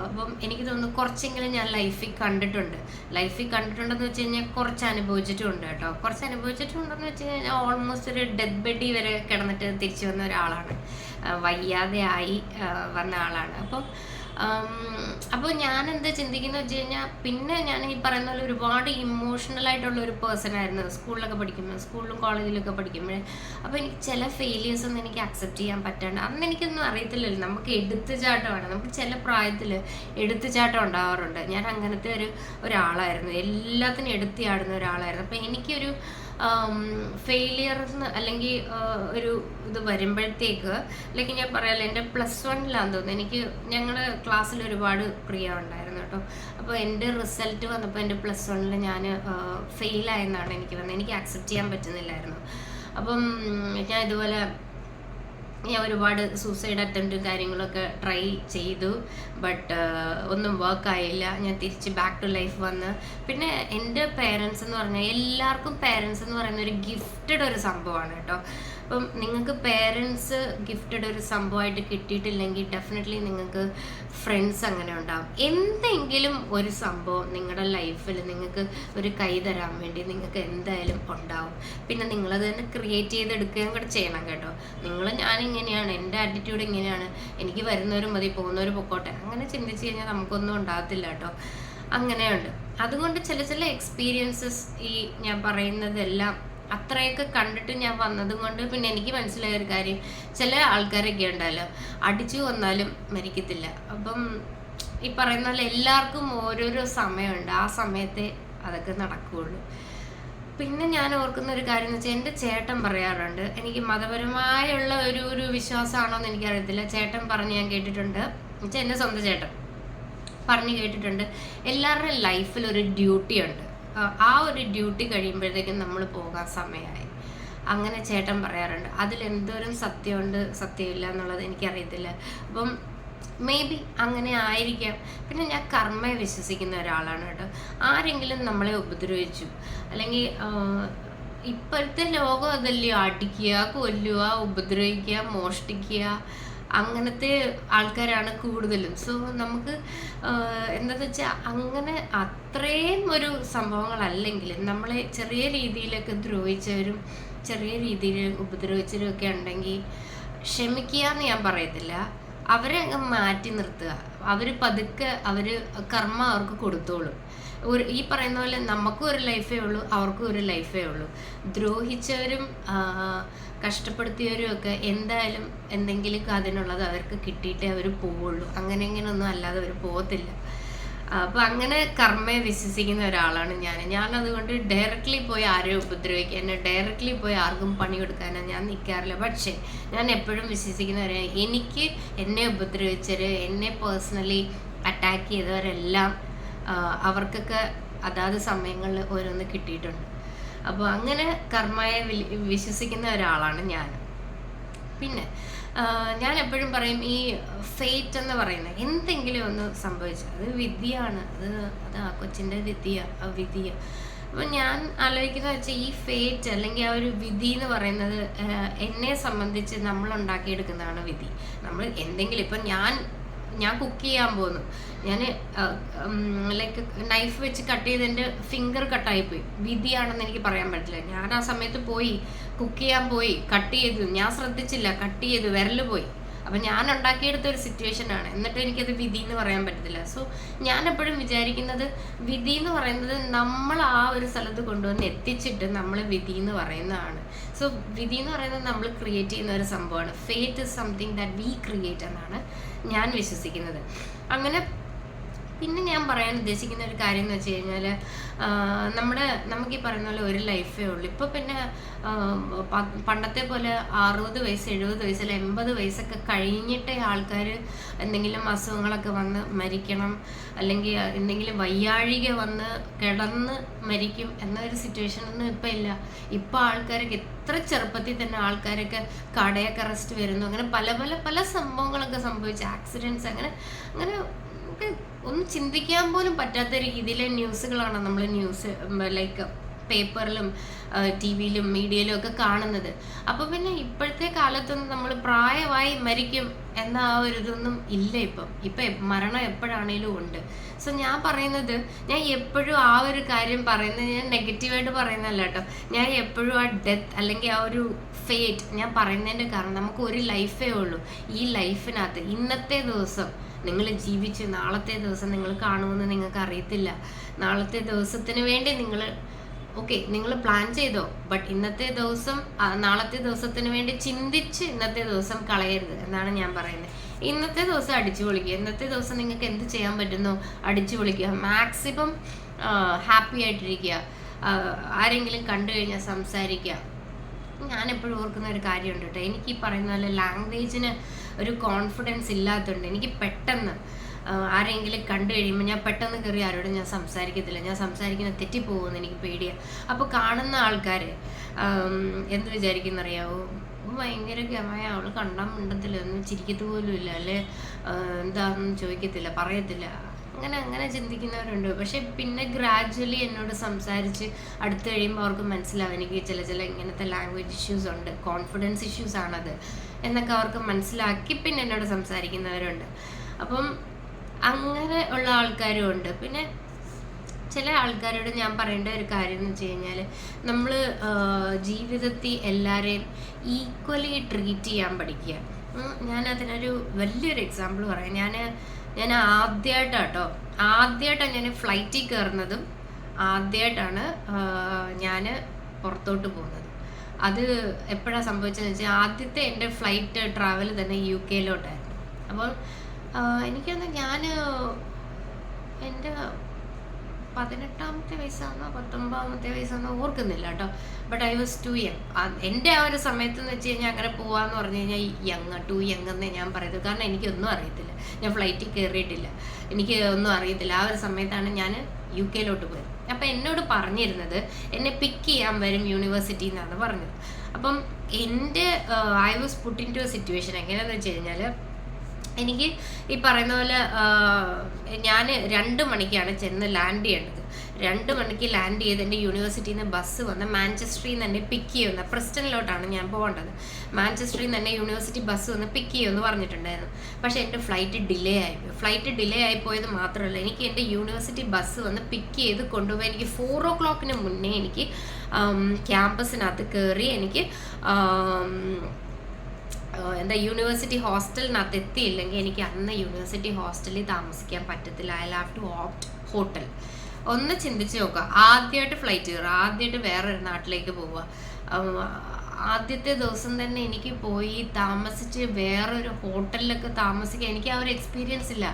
Speaker 1: അപ്പം എനിക്ക് തോന്നുന്നു കുറച്ചെങ്കിലും ഞാൻ ലൈഫിൽ കണ്ടിട്ടുണ്ടെന്ന് വെച്ച് കഴിഞ്ഞാൽ കുറച്ച് അനുഭവിച്ചിട്ടുമുണ്ട് കേട്ടോ. കുറച്ച് അനുഭവിച്ചിട്ടുണ്ടെന്ന് വെച്ച് കഴിഞ്ഞാൽ ഓൾമോസ്റ്റ് ഒരു ഡെത്ത് ബെഡി വരെ കിടന്നിട്ട് തിരിച്ചു വന്ന ഒരാളാണ്, വയ്യാതെയായി വന്ന ആളാണ്. അപ്പോൾ ഞാൻ എന്താ ചിന്തിക്കുന്നത് വെച്ച് കഴിഞ്ഞാൽ, പിന്നെ ഞാൻ ഈ പറയുന്ന പോലെ ഒരുപാട് ഇമോഷണൽ ആയിട്ടുള്ള ഒരു പേഴ്സൺ ആയിരുന്നു സ്കൂളിലും കോളേജിലൊക്കെ പഠിക്കുമ്പോഴേ. അപ്പോൾ എനിക്ക് ചില ഫെയിലിയേഴ്സ് ഒന്നും എനിക്ക് അക്സെപ്റ്റ് ചെയ്യാൻ പറ്റാണ്ട്, അന്ന് എനിക്കൊന്നും അറിയത്തില്ലല്ലോ, നമുക്ക് എടുത്തുചാട്ടമാണ്, നമുക്ക് ചില പ്രായത്തിൽ എടുത്തുചാട്ടം ഉണ്ടാവാറുണ്ട്. ഞാൻ അങ്ങനത്തെ ഒരാളായിരുന്നു, എല്ലാത്തിനും എടുത്തിയാടുന്ന ഒരാളായിരുന്നു. അപ്പോൾ എനിക്കൊരു ഫെയിലിയർന്ന് അല്ലെങ്കിൽ ഒരു ഇത് വരുമ്പോഴത്തേക്ക്, അല്ലെങ്കിൽ ഞാൻ പറയാമല്ലോ, എൻ്റെ +1 തോന്നുന്നു, ഞങ്ങളുടെ ക്ലാസ്സിൽ ഒരുപാട് പ്രിയ ഉണ്ടായിരുന്നു കേട്ടോ. അപ്പോൾ എൻ്റെ റിസൾട്ട് വന്നപ്പോൾ എൻ്റെ +1 ഞാൻ ഫെയിലായെന്നാണ് എനിക്ക് അക്സെപ്റ്റ് ചെയ്യാൻ പറ്റുന്നില്ലായിരുന്നു. അപ്പം ഞാൻ ഇതുപോലെ ഒരുപാട് സൂസൈഡ് അറ്റംപ്റ്റും കാര്യങ്ങളൊക്കെ ട്രൈ ചെയ്തു. ബട്ട് ഒന്നും വർക്കായില്ല. ഞാൻ തിരിച്ച് ബാക്ക് ടു ലൈഫ് വന്ന്. പിന്നെ എൻ്റെ പേരൻസ് എന്ന് പറഞ്ഞാൽ, എല്ലാവർക്കും പേരൻസ് എന്ന് പറയുന്ന ഒരു ഗിഫ്റ്റഡ് ഒരു സംഭവമാണ് കേട്ടോ. അപ്പം നിങ്ങൾക്ക് പേരൻസ് ഗിഫ്റ്റഡ് ഒരു സംഭവമായിട്ട് കിട്ടിയിട്ടില്ലെങ്കിൽ ഡെഫിനറ്റ്ലി നിങ്ങൾക്ക് ഫ്രണ്ട്സ് അങ്ങനെ ഉണ്ടാകും. എന്തെങ്കിലും ഒരു സംഭവം നിങ്ങളുടെ ലൈഫിൽ നിങ്ങൾക്ക് ഒരു കൈ തരാൻ വേണ്ടി നിങ്ങൾക്ക് എന്തായാലും ഉണ്ടാവും. പിന്നെ നിങ്ങളത് തന്നെ ക്രിയേറ്റ് ചെയ്തെടുക്കുകയും കൂടെ ചെയ്യണം കേട്ടോ. ഞാനിങ്ങനെയാണ്, എൻ്റെ ആറ്റിറ്റ്യൂഡ് ഇങ്ങനെയാണ്, എനിക്ക് വരുന്നവരും മതി, പോകുന്നവർ പൊക്കോട്ടെ, അങ്ങനെ ചിന്തിച്ച് കഴിഞ്ഞാൽ നമുക്കൊന്നും ഉണ്ടാകത്തില്ല കേട്ടോ. അങ്ങനെയുണ്ട്. അതുകൊണ്ട് ചില എക്സ്പീരിയൻസസ് ഈ ഞാൻ പറയുന്നതെല്ലാം അത്രയൊക്കെ കണ്ടിട്ട് ഞാൻ വന്നതും കൊണ്ട് പിന്നെ എനിക്ക് മനസ്സിലായ ഒരു കാര്യം, ചില ആൾക്കാരൊക്കെ ഉണ്ടല്ലോ, അടിച്ചു വന്നാലും മരിക്കത്തില്ല. അപ്പം ഈ പറയുന്ന പോലെ എല്ലാവർക്കും ഓരോരോ സമയമുണ്ട്, ആ സമയത്തെ അതൊക്കെ നടക്കുകയുള്ളൂ. പിന്നെ ഞാൻ ഓർക്കുന്ന ഒരു കാര്യം എന്ന് വെച്ചാൽ, എൻ്റെ ചേട്ടൻ പറയാറുണ്ട്, എനിക്ക് മതപരമായുള്ള ഒരു വിശ്വാസമാണോ എന്ന് എനിക്കറിയത്തില്ല, ചേട്ടൻ പറഞ്ഞ് ഞാൻ കേട്ടിട്ടുണ്ട്, എന്നുവെച്ചാൽ എൻ്റെ സ്വന്തം ചേട്ടൻ പറഞ്ഞ് കേട്ടിട്ടുണ്ട്, എല്ലാവരുടെയും ലൈഫിൽ ഒരു ഡ്യൂട്ടി ഉണ്ട്, ആ ഒരു ഡ്യൂട്ടി കഴിയുമ്പോഴത്തേക്കും നമ്മൾ പോകാൻ സമയമായി. അങ്ങനെ ചേട്ടൻ പറയാറുണ്ട്. അതിലെന്തോരം സത്യമുണ്ട് സത്യമില്ല എന്നുള്ളത് എനിക്കറിയത്തില്ല. അപ്പം മേ ബി അങ്ങനെ ആയിരിക്കാം. പിന്നെ ഞാൻ കർമ്മയെ വിശ്വസിക്കുന്ന ഒരാളാണ് കേട്ടോ. ആരെങ്കിലും നമ്മളെ ഉപദ്രവിച്ചു, അല്ലെങ്കിൽ ഇപ്പോഴത്തെ ലോകം അതല്ലയോ, അടിക്കുക, കൊല്ലുക, ഉപദ്രവിക്കുക, മോഷ്ടിക്കുക, അങ്ങനത്തെ ആൾക്കാരാണ് കൂടുതലും. സോ നമുക്ക് എന്താണെന്ന് വെച്ചാൽ, അങ്ങനെ അത്രയും ഒരു സംഭവങ്ങളല്ലെങ്കിൽ നമ്മളെ ചെറിയ രീതിയിലൊക്കെ ദ്രോഹിച്ചവരും ചെറിയ രീതിയിൽ ഉപദ്രവിച്ചവരും ഒക്കെ ഉണ്ടെങ്കിൽ ക്ഷമിക്കുക എന്ന് ഞാൻ പറയത്തില്ല, അവരെ അങ്ങ് മാറ്റി നിർത്തുക. അവർ പതുക്കെ കർമ്മ അവർക്ക് കൊടുത്തോളും. ഈ പറയുന്ന പോലെ നമുക്കും ഒരു ലൈഫേ ഉള്ളൂ, അവർക്കും ഒരു ലൈഫേ ഉള്ളൂ. ദ്രോഹിച്ചവരും കഷ്ടപ്പെടുത്തിയവരും ഒക്കെ എന്തായാലും എന്തെങ്കിലും അതിനുള്ളത് അവർക്ക് കിട്ടിയിട്ടേ അവർ പോവുള്ളൂ. അങ്ങനെയൊന്നും അല്ലാതെ അവർ പോകത്തില്ല. അപ്പം അങ്ങനെ കർമ്മയെ വിശ്വസിക്കുന്ന ഒരാളാണ് ഞാൻ. അതുകൊണ്ട് ഡയറക്റ്റ്ലി പോയി ആരെയും ഉപദ്രവിക്കാനോ ഡയറക്റ്റ്ലി പോയി ആർക്കും പണി കൊടുക്കാനോ ഞാൻ നിൽക്കാറില്ല. പക്ഷേ ഞാൻ എപ്പോഴും വിശ്വസിക്കുന്നവരെ, എനിക്ക് എന്നെ ഉപദ്രവിച്ചവർ, എന്നെ പേഴ്സണലി അറ്റാക്ക് ചെയ്തവരെല്ലാം അവർക്കൊക്കെ അതാത് സമയങ്ങളിൽ ഓരോന്ന് കിട്ടിയിട്ടുണ്ട്. അപ്പോൾ അങ്ങനെ കർമ്മയെ വിശ്വസിക്കുന്ന ഒരാളാണ് ഞാൻ. പിന്നെ ഞാൻ എപ്പോഴും പറയും, ഈ ഫേറ്റ് എന്ന് പറയുന്നത് എന്തെങ്കിലും ഒന്ന് സംഭവിച്ചു, അത് വിധിയാണ്, അത് ആ കൊച്ചിൻ്റെ വിധിയ. അപ്പം ഞാൻ ആലോചിക്കുന്ന വെച്ചാൽ, ഈ ഫേറ്റ് അല്ലെങ്കിൽ ആ ഒരു വിധി എന്ന് പറയുന്നത് എന്നെ സംബന്ധിച്ച് നമ്മൾ ഉണ്ടാക്കിയെടുക്കുന്നതാണ് വിധി. നമ്മൾ എന്തെങ്കിലും, ഇപ്പം ഞാൻ കുക്ക് ചെയ്യാൻ പോകുന്നു, ഞാൻ ലൈക്ക് നൈഫ് വെച്ച് കട്ട് ചെയ്ത് എൻ്റെ ഫിംഗർ കട്ടായിപ്പോയി, വിധിയാണെന്ന് എനിക്ക് പറയാൻ പറ്റില്ല. ഞാൻ ആ സമയത്ത് കുക്ക് ചെയ്യാൻ പോയി, കട്ട് ചെയ്തു, ഞാൻ ശ്രദ്ധിച്ചില്ല, കട്ട് ചെയ്തു, വിരൽ പോയി. അപ്പം ഞാൻ ഉണ്ടാക്കിയെടുത്ത ഒരു സിറ്റുവേഷനാണ്, എന്നിട്ട് എനിക്കത് വിധി എന്ന് പറയാൻ പറ്റത്തില്ല. സോ ഞാൻ എപ്പോഴും വിചാരിക്കുന്നത്, വിധി എന്ന് പറയുന്നത് നമ്മൾ ആ ഒരു സ്ഥലത്ത് കൊണ്ടുവന്ന് എത്തിച്ചിട്ട് നമ്മൾ വിധി എന്ന് പറയുന്നതാണ്. സോ വിധി എന്ന് പറയുന്നത് നമ്മൾ ക്രിയേറ്റ് ചെയ്യുന്ന ഒരു സംഭവമാണ്. Fate is something that we create എന്നാണ് ഞാൻ വിശ്വസിക്കുന്നത്. അങ്ങനെ പിന്നെ ഞാൻ പറയാൻ ഉദ്ദേശിക്കുന്ന ഒരു കാര്യം എന്ന് വെച്ച് കഴിഞ്ഞാൽ, നമുക്ക് ഈ പറയുന്ന പോലെ ഒരു ലൈഫേ ഉള്ളൂ. ഇപ്പോൾ പിന്നെ പണ്ടത്തെ പോലെ 60 വയസ്സ് 70 വയസ്സ് അല്ല 80 വയസ്സൊക്കെ കഴിഞ്ഞിട്ടേ ആൾക്കാർ എന്തെങ്കിലും അസുഖങ്ങളൊക്കെ വന്ന് മരിക്കണം, അല്ലെങ്കിൽ എന്തെങ്കിലും വയ്യാഴിക വന്ന് കിടന്ന് മരിക്കും എന്നൊരു സിറ്റുവേഷനൊന്നും ഇപ്പം ഇല്ല. ഇപ്പം ആൾക്കാരൊക്കെ എത്ര ചെറുപ്പത്തിൽ തന്നെ ആൾക്കാരൊക്കെ കാർഡിയാക് അറസ്റ്റ് വരുന്നു, അങ്ങനെ പല പല പല സംഭവങ്ങളൊക്കെ സംഭവിച്ചു, ആക്സിഡൻറ്റ്സ്, അങ്ങനെ ഒന്നും ചിന്തിക്കാൻ പോലും പറ്റാത്ത രീതിയിലെ ന്യൂസുകളാണ് നമ്മൾ ലൈക്ക് പേപ്പറിലും ടി വിയിലും മീഡിയയിലും ഒക്കെ കാണുന്നത്. അപ്പോൾ പിന്നെ ഇപ്പോഴത്തെ കാലത്തൊന്നും നമ്മൾ പ്രായമായി മരിക്കും എന്ന ആ ഒരു ഇതൊന്നും ഇല്ല. ഇപ്പം മരണം എപ്പോഴാണേലും ഉണ്ട്. സോ ഞാൻ പറയുന്നത്, ഞാൻ എപ്പോഴും ആ ഒരു കാര്യം പറയുന്നത് ഞാൻ നെഗറ്റീവായിട്ട് പറയുന്നതല്ല കേട്ടോ. ഞാൻ എപ്പോഴും ആ ഡെത്ത് അല്ലെങ്കിൽ ആ ഒരു ഫേറ്റ് ഞാൻ പറയുന്നതിൻ്റെ കാരണം, നമുക്ക് ഒരു ലൈഫേ ഉള്ളൂ. ഈ ലൈഫിനകത്ത് ഇന്നത്തെ ദിവസം നിങ്ങൾ ജീവിച്ച് നാളത്തെ ദിവസം നിങ്ങൾ കാണുമെന്ന് നിങ്ങൾക്ക് അറിയത്തില്ല. നാളത്തെ ദിവസത്തിന് വേണ്ടി നിങ്ങൾ പ്ലാൻ ചെയ്തോ, ബട്ട് ഇന്നത്തെ ദിവസം നാളത്തെ ദിവസത്തിന് വേണ്ടി ചിന്തിച്ച് ഇന്നത്തെ ദിവസം കളയരുത് എന്നാണ് ഞാൻ പറയുന്നത്. ഇന്നത്തെ ദിവസം അടിച്ചു പൊളിക്കുക. ഇന്നത്തെ ദിവസം നിങ്ങൾക്ക് എന്ത് ചെയ്യാൻ പറ്റുന്നോ അടിച്ചു പൊളിക്കുക. മാക്സിമം ഹാപ്പി ആയിട്ടിരിക്കുക. ആരെങ്കിലും കണ്ടു കഴിഞ്ഞാൽ സംസാരിക്കുക. ഞാൻ എപ്പോഴും ഓർക്കുന്ന ഒരു കാര്യമുണ്ട് കേട്ടോ. എനിക്ക് ഈ പറയുന്ന പോലെ ലാംഗ്വേജിന് ഒരു കോൺഫിഡൻസ് ഇല്ലാത്തതുകൊണ്ട് എനിക്ക് പെട്ടെന്ന് ആരെങ്കിലും കണ്ടു കഴിയുമ്പോൾ ഞാൻ പെട്ടെന്ന് കയറി ആരോടും ഞാൻ സംസാരിക്കത്തില്ല. ഞാൻ സംസാരിക്കുന്നത് തെറ്റിപ്പോകുമെന്ന് എനിക്ക് പേടിയാണ്. അപ്പോൾ കാണുന്ന ആൾക്കാർ എന്ത് വിചാരിക്കുന്നറിയാവോ, ഭയങ്കര ഗമയ, അവൾ കണ്ടാൽ മിണ്ടത്തില്ല, ഒന്നും ചിരിക്കത്ത് പോലും ഇല്ല, അല്ലെ എന്താണെന്ന് ചോദിക്കത്തില്ല, പറയത്തില്ല. അങ്ങനെ ചിന്തിക്കുന്നവരുണ്ട്. പക്ഷെ പിന്നെ ഗ്രാജ്വലി എന്നോട് സംസാരിച്ച് അടുത്ത് കഴിയുമ്പോൾ അവർക്ക് മനസ്സിലാവും എനിക്ക് ചില ഇങ്ങനത്തെ ലാംഗ്വേജ് ഇഷ്യൂസ് ഉണ്ട്, കോൺഫിഡൻസ് ഇഷ്യൂസ് ആണത് എന്നൊക്കെ അവർക്ക് മനസ്സിലാക്കി പിന്നെ എന്നോട് സംസാരിക്കുന്നവരുണ്ട്. അപ്പം അങ്ങനെ ഉള്ള ആൾക്കാരും ഉണ്ട്. പിന്നെ ചില ആൾക്കാരോട് ഞാൻ പറയേണ്ട ഒരു കാര്യം എന്ന് വെച്ച് കഴിഞ്ഞാൽ, നമ്മൾ ജീവിതത്തിൽ എല്ലാവരെയും ഈക്വലി ട്രീറ്റ് ചെയ്യാൻ പഠിക്കുക. ഞാനതിനൊരു വലിയൊരു എക്സാമ്പിൾ പറയാം. ഞാൻ ആദ്യമായിട്ടാണ് ഞാൻ ഫ്ലൈറ്റിൽ കയറുന്നതും ആദ്യമായിട്ടാണ് ഞാൻ പുറത്തോട്ട് പോകുന്നത്. അത് എപ്പോഴാണ് സംഭവിച്ചതെന്ന് വെച്ചാൽ, ആദ്യത്തെ എൻ്റെ ഫ്ലൈറ്റ് ട്രാവൽ തന്നെ UK-ലോട്ടായിരുന്നു. അപ്പോൾ എനിക്കൊന്ന് ഞാൻ എൻ്റെ 18-ാമത്തെ വയസ്സാണോ 19-ാമത്തെ വയസ്സാണോ ഓർക്കുന്നില്ല കേട്ടോ. But I was too young. എൻ്റെ ആ ഒരു സമയത്ത് എന്ന് വെച്ച് കഴിഞ്ഞാൽ അങ്ങനെ പോവാന്ന് പറഞ്ഞു കഴിഞ്ഞാൽ ടു യങ് എന്നേ ഞാൻ പറയുന്നത്. കാരണം എനിക്കൊന്നും അറിയത്തില്ല, ഞാൻ ഫ്ലൈറ്റിൽ കയറിയിട്ടില്ല, എനിക്ക് ഒന്നും അറിയത്തില്ല. ആ ഒരു സമയത്താണ് ഞാൻ UK-ലോട്ട് പോയത്. അപ്പം എന്നോട് പറഞ്ഞിരുന്നത് എന്നെ പിക്ക് ചെയ്യാൻ വരും യൂണിവേഴ്സിറ്റിയിൽ നിന്നാണ് പറഞ്ഞത്. അപ്പം എൻ്റെ I was put into a situation. എങ്ങനെയാണെന്ന് വെച്ച് കഴിഞ്ഞാൽ, എനിക്ക് ഈ പറയുന്ന പോലെ ഞാൻ 2 മണിക്കാണ് ചെന്ന് ലാൻഡ് ചെയ്യേണ്ടത്. 2 മണിക്ക് ലാൻഡ് ചെയ്ത് എൻ്റെ യൂണിവേഴ്സിറ്റിയിൽ നിന്ന് ബസ് വന്ന് മാഞ്ചസ്റ്ററിൽ നിന്ന് തന്നെ പിക്ക് ചെയ്യുന്ന, പ്രിസ്റ്റണിലോട്ടാണ് ഞാൻ പോകേണ്ടത്. മാഞ്ചസ്റ്ററിൽ നിന്ന് തന്നെ യൂണിവേഴ്സിറ്റി ബസ് വന്ന് പിക്ക് ചെയ്യുമെന്ന് പറഞ്ഞിട്ടുണ്ടായിരുന്നു. പക്ഷേ എൻ്റെ ഫ്ലൈറ്റ് ഡിലേ ആയിപ്പോയത് മാത്രമല്ല, എനിക്ക് എൻ്റെ യൂണിവേഴ്സിറ്റി ബസ് വന്ന് പിക്ക് ചെയ്ത് കൊണ്ടുപോയി എനിക്ക് 4 o'clock മുന്നേ എനിക്ക് ക്യാമ്പസിനകത്ത് കയറി എനിക്ക് യൂണിവേഴ്സിറ്റി ഹോസ്റ്റലിനകത്ത് എത്തിയില്ലെങ്കിൽ എനിക്ക് അന്ന് യൂണിവേഴ്സിറ്റി ഹോസ്റ്റലിൽ താമസിക്കാൻ പറ്റത്തില്ല. I have to opt hotel. ഒന്ന് ചിന്തിച്ച് നോക്കുക, ആദ്യമായിട്ട് ഫ്ലൈറ്റ് കയറുക, ആദ്യമായിട്ട് വേറൊരു നാട്ടിലേക്ക് പോവുക. ആദ്യത്തെ ദിവസം തന്നെ എനിക്ക് പോയി താമസിച്ച് വേറൊരു ഹോട്ടലിലൊക്കെ താമസിക്കുക. എനിക്ക് ആ ഒരു എക്സ്പീരിയൻസ് ഇല്ല.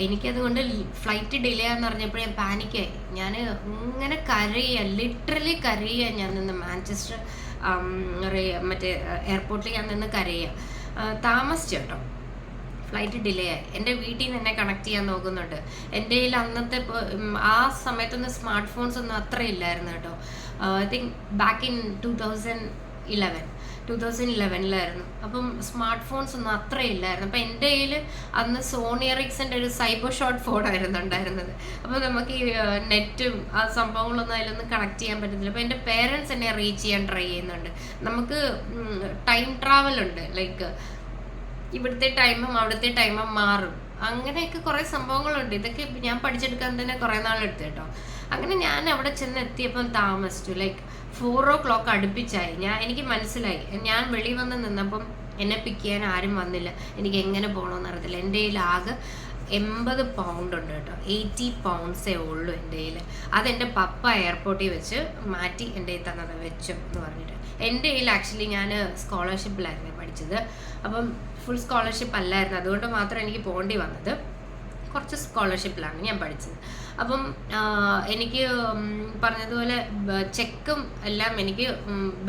Speaker 1: എനിക്കതുകൊണ്ട് ഫ്ലൈറ്റ് ഡിലേ ആണെന്ന് പറഞ്ഞപ്പോൾ ഞാൻ പാനിക്കായി. ഞാൻ ഇങ്ങനെ ലിറ്ററലി കരയുക. ഞാൻ നിന്ന് മാഞ്ചസ്റ്റർ മറ്റേ എയർപോർട്ടിൽ ഞാൻ നിന്ന് കരയുക. താമസിച്ചു കേട്ടോ, ഫ്ലൈറ്റ് ഡിലേ ആയി. എൻ്റെ വീട്ടിൽ നിന്ന് എന്നെ കണക്ട് ചെയ്യാൻ നോക്കുന്നുണ്ട്. എൻ്റെ കയ്യിൽ അന്നത്തെ ആ സമയത്തൊന്നും സ്മാർട്ട് ഫോൺസ് ഒന്നും അത്ര ഇല്ലായിരുന്നു കേട്ടോ. ഐ തിങ്ക് ബാക്ക് ഇൻ 2011-ലായിരുന്നു. അപ്പം സ്മാർട്ട് ഫോൺസ് ഒന്നും അത്ര ഇല്ലായിരുന്നു. അപ്പം എൻ്റെ കയ്യിൽ അന്ന് സോണി എറിക്സൻ്റെ ഒരു സൈബർ ഷോട്ട് ഫോണായിരുന്നു ഉണ്ടായിരുന്നത്. അപ്പോൾ നമുക്ക് ഈ നെറ്റും ആ സംഭവങ്ങളൊന്നും അതിലൊന്നും കണക്ട് ചെയ്യാൻ പറ്റത്തില്ല. അപ്പോൾ എൻ്റെ പേരൻസ് എന്നെ റീച്ച് ചെയ്യാൻ ട്രൈ ചെയ്യുന്നുണ്ട്. നമുക്ക് ടൈം ട്രാവൽ ഉണ്ട്, ലൈക്ക് ഇവിടുത്തെ ടൈമും അവിടുത്തെ ടൈമും മാറും. അങ്ങനെയൊക്കെ കുറേ സംഭവങ്ങളുണ്ട്. ഇതൊക്കെ ഞാൻ പഠിച്ചെടുക്കാൻ തന്നെ കുറേ നാളെടുത്തു കേട്ടോ. അങ്ങനെ ഞാൻ അവിടെ ചെന്ന് എത്തിയപ്പം താമസിച്ചു. Like 4 o'clock അടുപ്പിച്ചായി. എനിക്ക് മനസ്സിലായി. ഞാൻ വെളിയിൽ വന്ന് നിന്നപ്പം എന്നെ പിക്ക് ചെയ്യാൻ ആരും വന്നില്ല. എനിക്ക് എങ്ങനെ പോകണമെന്ന് അറിയത്തില്ല. എൻ്റെ കയ്യിൽ ആകെ 80 പൗണ്ട് ഉണ്ട് കേട്ടോ. 80 pounds ഉള്ളൂ എൻ്റെ കയ്യിൽ. അതെൻ്റെ പപ്പ എയർപോർട്ടിൽ വെച്ച് മാറ്റി എൻ്റെ കയ്യിൽ തന്നത് വെച്ചു എന്ന് പറഞ്ഞിട്ട്. എൻ്റെ കയ്യിൽ ആക്ച്വലി ഞാൻ സ്കോളർഷിപ്പിലായിരുന്നു പഠിച്ചത്. അപ്പം ഫുൾ സ്കോളർഷിപ്പ് അല്ലായിരുന്നു. അതുകൊണ്ട് മാത്രം എനിക്ക് പോകേണ്ടി വന്നത്. കുറച്ച് സ്കോളർഷിപ്പിലാണ് ഞാൻ പഠിച്ചത്. അപ്പം എനിക്ക് പറഞ്ഞതുപോലെ ചെക്കും എല്ലാം എനിക്ക്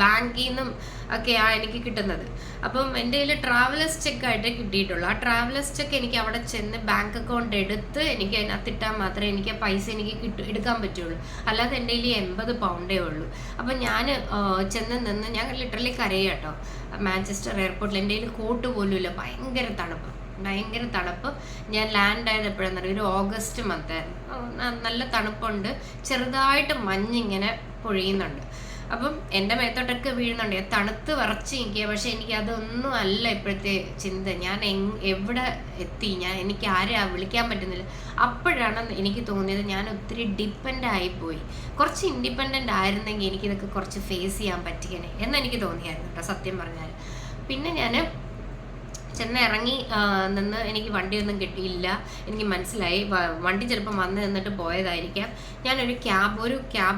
Speaker 1: ബാങ്കിൽ നിന്നും ഒക്കെയാണ് എനിക്ക് കിട്ടുന്നത്. അപ്പം എൻ്റെ കയ്യിൽ ട്രാവലേഴ്സ് ചെക്കായിട്ടേ കിട്ടിയിട്ടുള്ളൂ. ആ ട്രാവലേഴ്സ് ചെക്ക് എനിക്ക് അവിടെ ചെന്ന് ബാങ്ക് അക്കൗണ്ട് എടുത്ത് എനിക്ക് അതിനകത്ത് ഇട്ടാൽ മാത്രമേ എനിക്ക് ആ പൈസ എനിക്ക് എടുക്കാൻ പറ്റുള്ളൂ. അല്ലാതെ എൻ്റെ കയ്യിൽ 80 പൗണ്ടേ ഉള്ളൂ. അപ്പം ഞാൻ ചെന്ന് നിന്ന് ഞാൻ ലിറ്ററലി കരയുക കേട്ടോ. മാഞ്ചസ്റ്റർ എയർപോർട്ടിൽ എൻ്റെ കയ്യിൽ കോട്ട് പോലും ഇല്ല, ഭയങ്കര തണുപ്പ്. ഭയങ്കര തണുപ്പ്. ഞാൻ ലാൻഡ് ആയത് എപ്പോഴാണെന്ന് അറിയാം, ഒരു ഓഗസ്റ്റ് മന്തായിരുന്നു. നല്ല തണുപ്പുണ്ട്, ചെറുതായിട്ട് മഞ്ഞിങ്ങനെ പൊഴിയുന്നുണ്ട്. അപ്പം എൻ്റെ മേത്തോട്ടൊക്കെ വീഴുന്നുണ്ട്, തണുത്ത് വിറച്ച് നിൽക്കുക. പക്ഷെ എനിക്ക് അതൊന്നും അല്ല ഇപ്പോഴത്തെ ചിന്ത. ഞാൻ എവിടെ എത്തി, എനിക്ക് ആരെ വിളിക്കാൻ പറ്റുന്നില്ല. അപ്പോഴാണ് എനിക്ക് തോന്നിയത് ഞാൻ ഒത്തിരി ഡിപ്പെൻഡ് ആയിപ്പോയി. കുറച്ച് ഇൻഡിപെൻഡൻ്റ് ആയിരുന്നെങ്കിൽ എനിക്കിതൊക്കെ കുറച്ച് ഫേസ് ചെയ്യാൻ പറ്റിയനെ എന്നെനിക്ക് തോന്നിയായിരുന്നു കേട്ടോ, സത്യം പറഞ്ഞാൽ. പിന്നെ ഞാൻ ചെന്ന് ഇറങ്ങി നിന്ന് എനിക്ക് വണ്ടിയൊന്നും കിട്ടിയില്ല. എനിക്ക് മനസ്സിലായി വണ്ടി ചിലപ്പം വന്ന് നിന്നിട്ട് പോയതായിരിക്കാം. ഞാനൊരു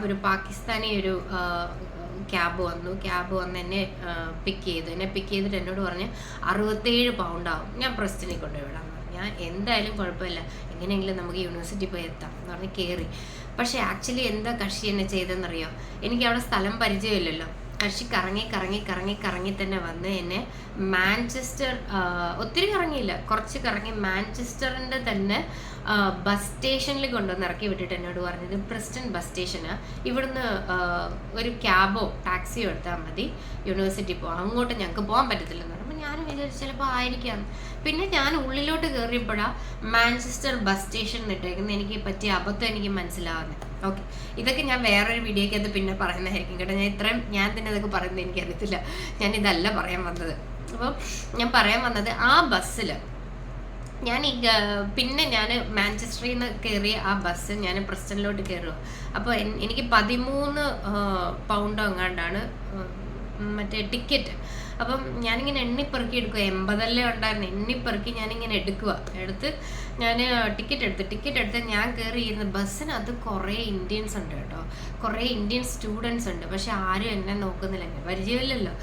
Speaker 1: ഒരു പാകിസ്ഥാനി ഒരു ക്യാബ് വന്ന് എന്നെ പിക്ക് ചെയ്തിട്ട് എന്നോട് പറഞ്ഞ് 67 പൗണ്ടാവും, ഞാൻ പ്രസ്റ്റിനെ കൊണ്ടുപോയിടാൻ പറഞ്ഞു. ഞാൻ എന്തായാലും കുഴപ്പമില്ല, എങ്ങനെയെങ്കിലും നമുക്ക് യൂണിവേഴ്സിറ്റി പോയി എത്താം എന്ന് പറഞ്ഞ് കയറി. പക്ഷേ ആക്ച്വലി എന്താ കക്ഷി എന്നെ ചെയ്തെന്നറിയോ, എനിക്ക് അവിടെ സ്ഥലം പരിചയമില്ലല്ലോ. കക്ഷി കറങ്ങി തന്നെ വന്ന് എന്നെ മാഞ്ചസ്റ്റർ, ഒത്തിരി കറങ്ങിയില്ല, കുറച്ച് കറങ്ങി മാഞ്ചസ്റ്ററിൻ്റെ തന്നെ ബസ് സ്റ്റേഷനിൽ കൊണ്ടുവന്ന് ഇറക്കി വിട്ടിട്ട് എന്നോട് പറഞ്ഞത് പ്രിസ്റ്റൺ ബസ് സ്റ്റേഷനാണ്, ഇവിടുന്ന് ഒരു ക്യാബോ ടാക്സിയോ എടുത്താൽ മതി, യൂണിവേഴ്സിറ്റി പോകാം, അങ്ങോട്ട് ഞങ്ങൾക്ക് പോകാൻ പറ്റത്തില്ലെന്ന് പറഞ്ഞു. അപ്പോൾ ഞാൻ വിചാരിച്ചു ചിലപ്പോൾ ആയിരിക്കാം. പിന്നെ ഞാൻ ഉള്ളിലോട്ട് കയറിയപ്പോഴാണ് മാഞ്ചസ്റ്റർ ബസ് സ്റ്റേഷൻ ഇട്ടേക്കുന്നത്. എനിക്ക് പറ്റിയ അബദ്ധം എനിക്ക് മനസ്സിലാവുന്നത്. ഓക്കെ, ഇതൊക്കെ ഞാൻ വേറൊരു വീഡിയോയ്ക്കകത്ത് പിന്നെ പറയുന്നതായിരിക്കും കേട്ടോ. ഞാൻ തന്നെ അതൊക്കെ പറയുന്നത് എനിക്കറിയത്തില്ല, ഞാൻ ഇതല്ല പറയാൻ വന്നത്. അപ്പം ഞാൻ പറയാൻ വന്നത്, ആ ബസ്സിൽ പിന്നെ ഞാൻ മാഞ്ചസ്റ്ററിൽ നിന്ന് കയറിയ ആ ബസ് ഞാൻ പ്രസ്റ്റണിലോട്ട് കയറുക. അപ്പോൾ എനിക്ക് 13 പൗണ്ടോ എങ്ങാണ്ടാണ് മറ്റേ ടിക്കറ്റ്. അപ്പം ഞാനിങ്ങനെ എണ്ണിപ്പെറുക്കി എടുക്കുക, 80 ഉണ്ടായിരുന്നു, എണ്ണിപ്പെറുക്കി ഞാനിങ്ങനെ എടുത്ത് ഞാൻ ടിക്കറ്റ് എടുത്ത് ഞാൻ കയറിയിരുന്ന ബസ്സിനകത്ത് കുറേ ഇന്ത്യൻസ് ഉണ്ട് കേട്ടോ, കുറേ ഇന്ത്യൻ സ്റ്റുഡൻസ് ഉണ്ട്. പക്ഷെ ആരും എന്നെ നോക്കുന്നില്ല, പരിചയമില്ലല്ലോ.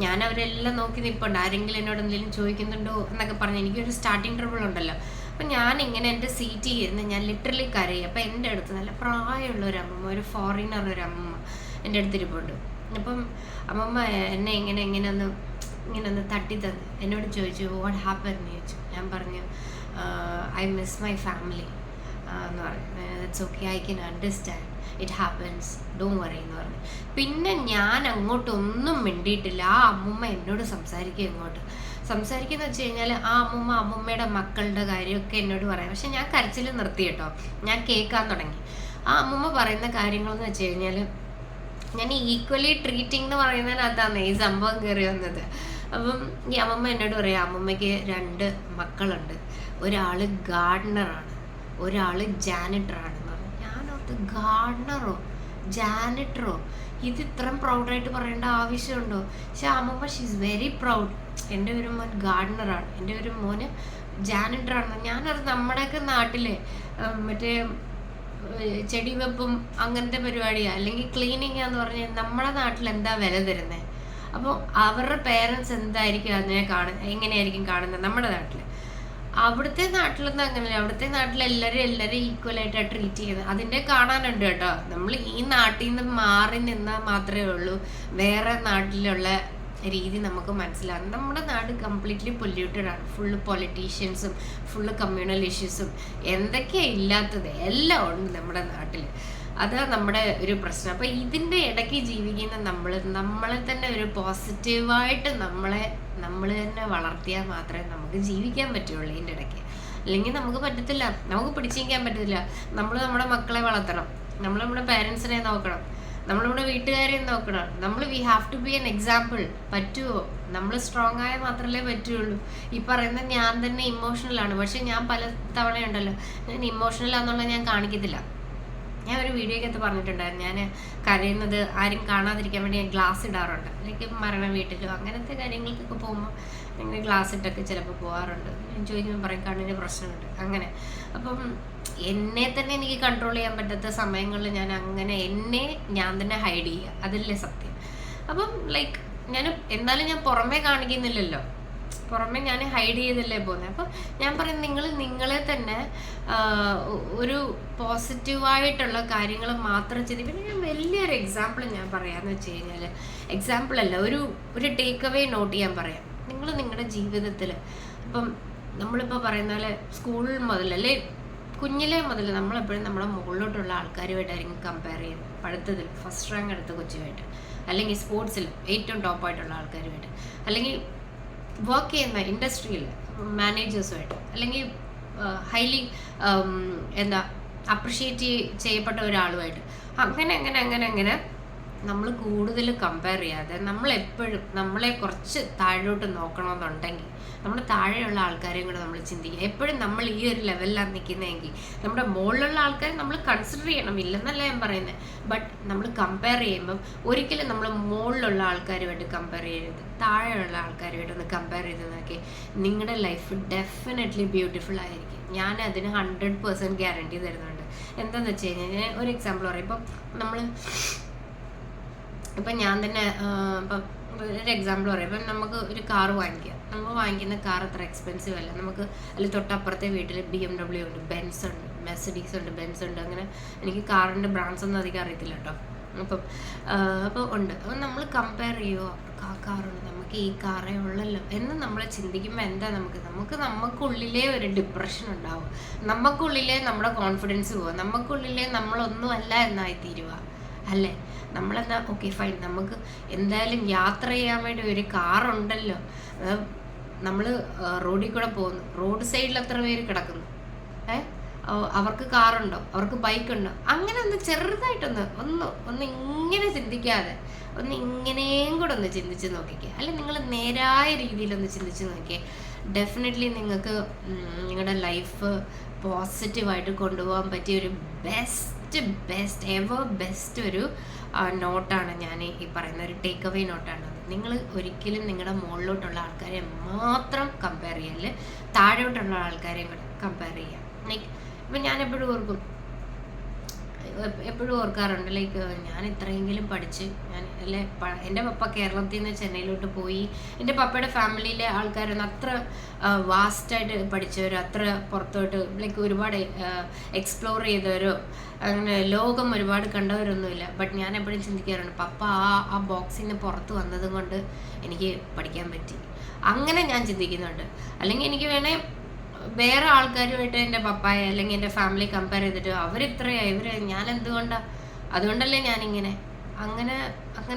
Speaker 1: ഞാൻ അവരെല്ലാം നോക്കി നിൽപ്പുണ്ട്, ആരെങ്കിലും എന്നോട് എന്തെങ്കിലും ചോദിക്കുന്നുണ്ടോ എന്നൊക്കെ പറഞ്ഞ് എനിക്കൊരു സ്റ്റാർട്ടിങ് ട്രബിൾ ഉണ്ടല്ലോ. അപ്പം ഞാനിങ്ങനെ എൻ്റെ സീറ്റിൽ ഇരുന്ന് ഞാൻ ലിറ്ററലി കരയും. അപ്പം എൻ്റെ അടുത്ത് നല്ല പ്രായമുള്ള ഒരു അമ്മമ്മ, ഒരു ഫോറിനർ ഒരു അമ്മമ്മ എൻ്റെ അടുത്തിരിപ്പുണ്ട്. അപ്പം അമ്മമ്മ എന്നെ ഇങ്ങനെ ഒന്ന് തട്ടി തന്ന് എന്നോട് ചോദിച്ചു വാട്ട് ഹാപ്പൻ എന്ന് ചോദിച്ചു. ഞാൻ പറഞ്ഞു ഐ മിസ് മൈ ഫാമിലി എന്ന് പറഞ്ഞു. It's okay, I can understand, it happens, don't worry എന്ന് പറഞ്ഞു. പിന്നെ ഞാൻ അങ്ങോട്ടൊന്നും മിണ്ടിയിട്ടില്ല. ആ അമ്മൂമ്മ എന്നോട് സംസാരിക്കുന്ന വെച്ച് കഴിഞ്ഞാൽ ആ അമ്മൂമ്മയുടെ മക്കളുടെ കാര്യമൊക്കെ എന്നോട് പറയാം. പക്ഷെ ഞാൻ കരച്ചിൽ നിർത്തി കേട്ടോ, ഞാൻ കേൾക്കാൻ തുടങ്ങി. ആ അമ്മൂമ്മ പറയുന്ന കാര്യങ്ങളെന്ന് വെച്ച് കഴിഞ്ഞാൽ, ഞാൻ ഈക്വലി ട്രീറ്റിംഗ് എന്ന് പറയുന്നതിനകത്താണ് ഈ സംഭവം കയറി വന്നത്. അപ്പം ഈ അമ്മമ്മ എന്നോട് പറയാം, അമ്മമ്മയ്ക്ക് 2 മക്കളുണ്ട്, ഒരാൾ ഗാർഡനറാണ്, ഒരാൾ ജാനിറ്ററാണെന്ന് പറഞ്ഞു. ഞാനോർത്ത് ഗാർഡനറോ ജാനിറ്ററോ, ഇത് ഇത്രയും പ്രൗഡായിട്ട് പറയേണ്ട ആവശ്യമുണ്ടോ? പക്ഷെ അമ്മമ്മ ഷീസ് വെരി പ്രൗഡ്. എൻ്റെ ഒരു മോൻ ഗാർഡനറാണ്, എൻ്റെ ഒരു മോന് ജാനിറ്ററാണെന്ന്. ഞാനത് നമ്മുടെയൊക്കെ നാട്ടിലെ മറ്റേ ചെടി വെപ്പും അങ്ങനത്തെ പരിപാടിയാണ്, അല്ലെങ്കിൽ ക്ലീനിങ്ങാന്ന് പറഞ്ഞാൽ നമ്മുടെ നാട്ടിൽ എന്താ വില തരുന്നത്? അപ്പോൾ അവരുടെ പേരൻസ് എന്തായിരിക്കും അതിനെ എങ്ങനെയായിരിക്കും കാണുന്നത് നമ്മുടെ നാട്ടിൽ? അവിടുത്തെ നാട്ടിലൊന്നും അങ്ങനെയല്ല. അവിടുത്തെ നാട്ടിൽ എല്ലാവരും ഈക്വലായിട്ടാണ് ട്രീറ്റ് ചെയ്യുന്നത്. അതിൻ്റെ കാണാനുണ്ട് കേട്ടോ. നമ്മൾ ഈ നാട്ടിൽ നിന്ന് മാറി നിന്നാൽ മാത്രമേ ഉള്ളൂ വേറെ നാട്ടിലുള്ള രീതി നമുക്ക് മനസ്സിലാകും. നമ്മുടെ നാട് കംപ്ലീറ്റ്ലി പൊല്യൂട്ടഡ് ആണ്, ഫുള്ള് പൊളിറ്റീഷ്യൻസും ഫുള്ള് കമ്മ്യൂണൽ ഇഷ്യൂസും എന്തൊക്കെയാണ് ഇല്ലാത്തത് എല്ലാം ഉണ്ട് നമ്മുടെ നാട്ടിൽ. അതാണ് നമ്മുടെ ഒരു പ്രശ്നം. അപ്പോൾ ഇതിൻ്റെ ഇടയ്ക്ക് ജീവിക്കുന്ന നമ്മളെ തന്നെ ഒരു പോസിറ്റീവായിട്ട് നമ്മൾ തന്നെ വളർത്തിയാൽ മാത്രമേ നമുക്ക് ജീവിക്കാൻ പറ്റുള്ളൂ ഇതിൻ്റെ ഇടയ്ക്ക്. അല്ലെങ്കിൽ നമുക്ക് പറ്റത്തില്ല, നമുക്ക് പിടിച്ചിരിക്കാൻ പറ്റത്തില്ല. നമ്മൾ നമ്മുടെ മക്കളെ വളർത്തണം, നമ്മൾ നമ്മുടെ പേരൻസിനെ നോക്കണം, നമ്മളിവിടെ വീട്ടുകാരെ നോക്കണം. We have to be an example. പറ്റുമോ? നമ്മൾ സ്ട്രോങ് ആയാൽ മാത്രമല്ലേ പറ്റുള്ളൂ. ഈ പറയുന്ന ഞാൻ തന്നെ ഇമോഷണലാണ്, പക്ഷെ ഞാൻ പല തവണയുണ്ടല്ലോ ഞാൻ ഇമോഷണലാണെന്നുള്ളത് ഞാൻ കാണിക്കത്തില്ല. ഞാൻ ഒരു വീഡിയോക്കകത്ത് പറഞ്ഞിട്ടുണ്ടായിരുന്നു, ഞാൻ കരയുന്നത് ആരും കാണാതിരിക്കാൻ വേണ്ടി ഞാൻ ഗ്ലാസ് ഇടാറുണ്ട്. എനിക്ക് മരണ വീട്ടിലോ അങ്ങനത്തെ കാര്യങ്ങൾക്കൊക്കെ പോകുമ്പോൾ ഇങ്ങനെ ഗ്ലാസ് ഇട്ടൊക്കെ ചിലപ്പോൾ പോകാറുണ്ട്. ഞാൻ ചോദിക്കുമ്പോൾ പറയും കണ്ണിന് പ്രശ്നമുണ്ട് അങ്ങനെ. അപ്പം എന്നെ തന്നെ എനിക്ക് കൺട്രോൾ ചെയ്യാൻ പറ്റാത്ത സമയങ്ങളിൽ ഞാൻ തന്നെ ഹൈഡ് ചെയ്യുക, അതല്ലേ സത്യം. അപ്പം എന്നാലും ഞാൻ പുറമേ കാണിക്കുന്നില്ലല്ലോ, പുറമെ ഞാൻ ഹൈഡ് ചെയ്തല്ലേ പോകുന്നത്. അപ്പം ഞാൻ പറയും, നിങ്ങളെ തന്നെ ഒരു പോസിറ്റീവായിട്ടുള്ള കാര്യങ്ങൾ മാത്രം ചെയ്ത്. പിന്നെ ഞാൻ വലിയൊരു എക്സാമ്പിൾ ഞാൻ പറയാമെന്ന് വെച്ച് കഴിഞ്ഞാൽ, എക്സാമ്പിളല്ല, ഒരു ടേക്ക് അവേ നോട്ട് ചെയ്യാൻ പറയാം. നിങ്ങളുടെ ജീവിതത്തിൽ ഇപ്പം നമ്മളിപ്പോൾ പറയുന്ന പോലെ സ്കൂൾ മുതലല്ലേ, കുഞ്ഞിലേ മുതൽ നമ്മളെപ്പോഴും നമ്മളെ മുകളിലോട്ടുള്ള ആൾക്കാരുമായിട്ടായിരിക്കും കമ്പയർ ചെയ്യുന്നത്. പഠിത്തത്തിൽ ഫസ്റ്റ് റാങ്ക് എടുത്ത കൊച്ചുമായിട്ട്, അല്ലെങ്കിൽ സ്പോർട്സിൽ ഏറ്റവും ടോപ്പായിട്ടുള്ള ആൾക്കാരുമായിട്ട്, അല്ലെങ്കിൽ വർക്ക് ചെയ്യുന്ന ഇൻഡസ്ട്രിയിൽ മാനേജേഴ്സുമായിട്ട് അല്ലെങ്കിൽ ഹൈലി എന്താ അപ്രിഷ്യേറ്റ് ചെയ്യപ്പെട്ട ഒരാളുമായിട്ട് അങ്ങനെ നമ്മൾ കൂടുതൽ കമ്പയർ ചെയ്യാതെ നമ്മളെപ്പോഴും നമ്മളെ കുറച്ച് താഴോട്ട് നോക്കണമെന്നുണ്ടെങ്കിൽ നമ്മുടെ താഴെയുള്ള ആൾക്കാരെയും കൂടെ നമ്മൾ ചിന്തിക്കുക. എപ്പോഴും നമ്മൾ ഈ ഒരു ലെവലിലാണ് നിൽക്കുന്നതെങ്കിൽ നമ്മുടെ മുകളിലുള്ള ആൾക്കാരെ നമ്മൾ കൺസിഡർ ചെയ്യണം, ഇല്ലെന്നല്ല ഞാൻ പറയുന്നത്. ബട്ട് നമ്മൾ കമ്പയർ ചെയ്യുമ്പം ഒരിക്കലും നമ്മൾ മുകളിലുള്ള ആൾക്കാരുമായിട്ട് കമ്പയർ ചെയ്യരുത്, താഴെയുള്ള ആൾക്കാരുമായിട്ട് ഒന്ന് കമ്പയർ ചെയ്ത് നോക്കി. നിങ്ങളുടെ ലൈഫ് ഡെഫിനറ്റ്ലി ബ്യൂട്ടിഫുൾ ആയിരിക്കും. ഞാൻ അതിന് 100% ഗ്യാരണ്ടി തരുന്നുണ്ട്. എന്താണെന്ന് വെച്ച് കഴിഞ്ഞാൽ ഒരു എക്സാമ്പിൾ പറയും. ഇപ്പം ഞാൻ തന്നെ ഇപ്പം ഒരു എക്സാമ്പിൾ പറയാം. ഇപ്പം നമുക്ക് ഒരു കാറ് വാങ്ങിക്കുക. നമ്മൾ വാങ്ങിക്കുന്ന കാർ അത്ര എക്സ്പെൻസീവ് അല്ല. നമുക്ക് അതിൽ തൊട്ടപ്പുറത്തെ വീട്ടിൽ BMW ഉണ്ട്, ബെൻസ് ഉണ്ട്, മെർസിഡീസ് ഉണ്ട്, ബെൻസ് ഉണ്ട്. അങ്ങനെ എനിക്ക് കാറിൻ്റെ ബ്രാൻഡ്സ് ഒന്നും അധികം അറിയത്തില്ല കേട്ടോ. അപ്പോൾ ഉണ്ട്. അപ്പം നമ്മൾ കമ്പയർ ചെയ്യുമോ, ആ കാറുണ്ട്, നമുക്ക് ഈ കാറേ ഉള്ളല്ലോ എന്ന് നമ്മൾ ചിന്തിക്കുമ്പോൾ എന്താ നമുക്കുള്ളിലേ ഒരു ഡിപ്രഷൻ ഉണ്ടാവും. നമുക്കുള്ളിലേ നമ്മുടെ കോൺഫിഡൻസ് പോവുക, നമുക്കുള്ളിലേ നമ്മളൊന്നും അല്ല എന്നായി തീരുക അല്ലേ. നമ്മളെന്താ ഓക്കെ ഫൈൻ, നമുക്ക് എന്തായാലും യാത്ര ചെയ്യാൻ വേണ്ടി ഒരു കാറുണ്ടല്ലോ. നമ്മൾ റോഡിൽ കൂടെ പോകുന്നു, റോഡ് സൈഡിൽ എത്ര പേര് കിടക്കുന്നു, അവർക്ക് കാറുണ്ടോ, അവർക്ക് ബൈക്കുണ്ടോ? അങ്ങനെ ഒന്ന് ചെറുതായിട്ടൊന്ന് ഒന്ന് ഇങ്ങനെ ചിന്തിക്കാതെ ഒന്ന് ഇങ്ങനെയും കൂടെ ഒന്ന് ചിന്തിച്ച് നോക്കിക്കേ. അല്ലെ നിങ്ങൾ നേരായ രീതിയിലൊന്ന് ചിന്തിച്ച് നോക്കിയേ. ഡെഫിനറ്റ്ലി നിങ്ങൾക്ക് നിങ്ങളുടെ ലൈഫ് പോസിറ്റീവായിട്ട് കൊണ്ടുപോകാൻ പറ്റിയ ഒരു ബെസ്റ്റ് ഒരു നോട്ടാണ് ഞാൻ ഈ പറയുന്ന ഒരു ടേക്ക് അവേ നോട്ടാണ്. നിങ്ങൾ ഒരിക്കലും നിങ്ങളുടെ മുകളിലോട്ടുള്ള ആൾക്കാരെ മാത്രം കമ്പയർ ചെയ്യല്, താഴോട്ടുള്ള ആൾക്കാരെയും കൂടെ കമ്പയർ ചെയ്യാം. ലൈക്ക് ഇപ്പം ഞാൻ എപ്പോഴും ഓർക്കാറുണ്ട്, ലൈക്ക് ഞാൻ ഇത്രയെങ്കിലും പഠിച്ച് എൻ്റെ പപ്പ കേരളത്തിൽ നിന്ന് ചെന്നൈയിലോട്ട് പോയി. എൻ്റെ പപ്പയുടെ ഫാമിലിയിലെ ആൾക്കാരൊന്നും അത്ര വാസ്റ്റായിട്ട് പഠിച്ചവരോ അത്ര പുറത്തോട്ട് ലൈക്ക് ഒരുപാട് എക്സ്പ്ലോർ ചെയ്തവരോ അങ്ങനെ ലോകം ഒരുപാട് കണ്ടവരൊന്നുമില്ല. ബട്ട് ഞാൻ എപ്പോഴും ചിന്തിക്കാറുണ്ട്, പപ്പ ആ ബോക്സിൽ നിന്ന് പുറത്ത് വന്നതും കൊണ്ട് എനിക്ക് പഠിക്കാൻ പറ്റി. അങ്ങനെ ഞാൻ ചിന്തിക്കുന്നുണ്ട്. അല്ലെങ്കിൽ എനിക്ക് വേണേ വേറെ ആൾക്കാരുമായിട്ട് എൻ്റെ പപ്പായ അല്ലെങ്കിൽ എൻ്റെ ഫാമിലി കമ്പയർ ചെയ്തിട്ട് ഞാൻ എന്തുകൊണ്ടാണ്, അതുകൊണ്ടല്ലേ ഞാനിങ്ങനെ അങ്ങനെ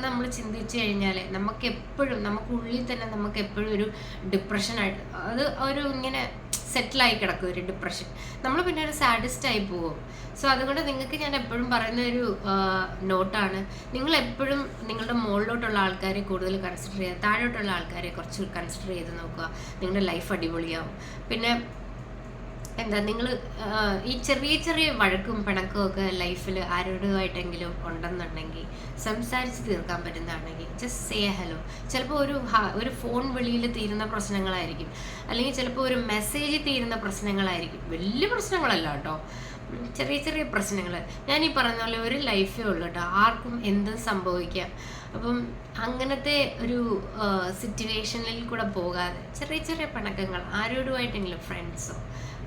Speaker 1: നമ്മൾ ചിന്തിച്ചു കഴിഞ്ഞാൽ നമുക്കുള്ളിൽ തന്നെ നമുക്ക് എപ്പോഴും ഒരു ഡിപ്രഷനായിട്ട് അത് ഒരു ഇങ്ങനെ സെറ്റിലായി കിടക്കും ഒരു ഡിപ്രഷൻ. നമ്മൾ പിന്നെ ഒരു സാഡിസ്റ്റ് ആയി പോകും. സോ അതുകൊണ്ട് നിങ്ങൾക്ക് ഞാൻ എപ്പോഴും പറയുന്ന ഒരു നോട്ടാണ്, നിങ്ങൾ എപ്പോഴും നിങ്ങളുടെ മുകളിലോട്ടുള്ള ആൾക്കാരെ കൂടുതൽ കൺസിഡർ ചെയ്യുക, താഴോട്ടുള്ള ആൾക്കാരെ കുറച്ച് കൺസിഡർ ചെയ്ത് നോക്കുക. നിങ്ങളുടെ ലൈഫ് അടിപൊളിയാവും. പിന്നെ എന്താ നിങ്ങൾ ഈ ചെറിയ വഴക്കും പിണക്കും ഒക്കെ ലൈഫിൽ ആരോടുമായിട്ടെങ്കിലും ഉണ്ടെന്നുണ്ടെങ്കിൽ സംസാരിച്ച് തീർക്കാൻ പറ്റുന്നതാണെങ്കിൽ ജസ്റ്റ് സേ ഹലോ. ചിലപ്പോൾ ഒരു ഫോൺ വിളിയിൽ തീരുന്ന പ്രശ്നങ്ങളായിരിക്കും, അല്ലെങ്കിൽ ചിലപ്പോൾ ഒരു മെസ്സേജ് തീരുന്ന പ്രശ്നങ്ങളായിരിക്കും. വലിയ പ്രശ്നങ്ങളല്ല കേട്ടോ, ചെറിയ പ്രശ്നങ്ങൾ. ഞാൻ ഈ പറഞ്ഞ പോലെ ഒരു ലൈഫേ ഉള്ളൂ കേട്ടോ, ആർക്കും എന്തും സംഭവിക്കാം. അപ്പം അങ്ങനത്തെ ഒരു സിറ്റുവേഷനിൽ കൂടെ പോകാതെ ചെറിയ പിണക്കങ്ങൾ ആരോടുമായിട്ടെങ്കിലും ഫ്രണ്ട്സോ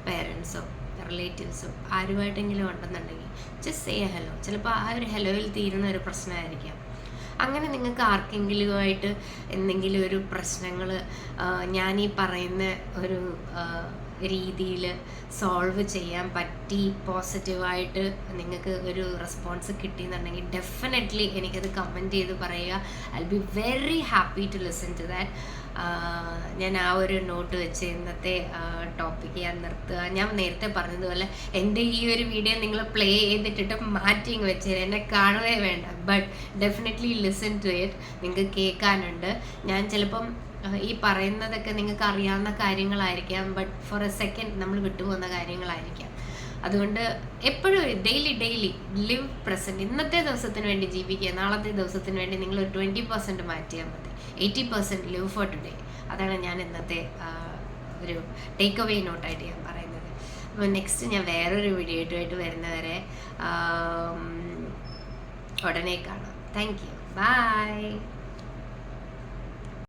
Speaker 1: പേരൻസോ റിലേറ്റീവ്സോ ആരുമായിട്ടെങ്കിലും ഉണ്ടെന്നുണ്ടെങ്കിൽ ജസ്റ്റ് സേ ഹലോ. ചിലപ്പോൾ ആ ഒരു ഹലോയിൽ തീരുന്ന ഒരു പ്രശ്നമായിരിക്കാം. അങ്ങനെ നിങ്ങൾക്ക് ആർക്കെങ്കിലുമായിട്ട് എന്തെങ്കിലും ഒരു പ്രശ്നങ്ങൾ ഞാനീ പറയുന്ന ഒരു രീതിയിൽ സോൾവ് ചെയ്യാൻ പറ്റി പോസിറ്റീവായിട്ട് നിങ്ങൾക്ക് ഒരു റെസ്പോൺസ് കിട്ടിയെന്നുണ്ടെങ്കിൽ ഡെഫിനറ്റ്ലി എനിക്കത് കമൻറ്റ് ചെയ്ത് പറയുക. I be very happy to listen to that. ഞാൻ ആ ഒരു നോട്ട് വെച്ച് ഇന്നത്തെ ടോപ്പിക്ക് ഞാൻ നിർത്തുക. ഞാൻ നേരത്തെ പറഞ്ഞതുപോലെ എൻ്റെ ഈ ഒരു വീഡിയോ നിങ്ങൾ പ്ലേ ചെയ്തിട്ടിട്ട് മാറ്റി വെച്ചേരും, എന്നെ കാണുകയേ വേണ്ട. But definitely listen to it. നിങ്ങൾക്ക് കേൾക്കാനുണ്ട്. ഞാൻ ചിലപ്പം ഈ പറയുന്നതൊക്കെ നിങ്ങൾക്ക് അറിയാവുന്ന കാര്യങ്ങളായിരിക്കാം, ബട്ട് ഫോർ എ സെക്കൻഡ് നമ്മൾ വിട്ടുപോകുന്ന കാര്യങ്ങളായിരിക്കാം. അതുകൊണ്ട് എപ്പോഴും ഡെയിലി ലിവ് പ്രസൻറ്റ്. ഇന്നത്തെ ദിവസത്തിന് വേണ്ടി ജീവിക്കുക, നാളത്തെ ദിവസത്തിന് വേണ്ടി നിങ്ങൾ 20% മാറ്റിയാൽ മതി. 80% ലിവ് ഫോർ ടുഡേ. അതാണ് ഞാൻ ഇന്നത്തെ ഒരു ടേക്ക് അവേ നോട്ടായിട്ട് ഞാൻ പറയുന്നത്. അപ്പോൾ നെക്സ്റ്റ് ഞാൻ വേറൊരു വീഡിയോ ആയിട്ട് വരുന്നവരെ ഉടനെ കാണാം. Thank you. ബൈ.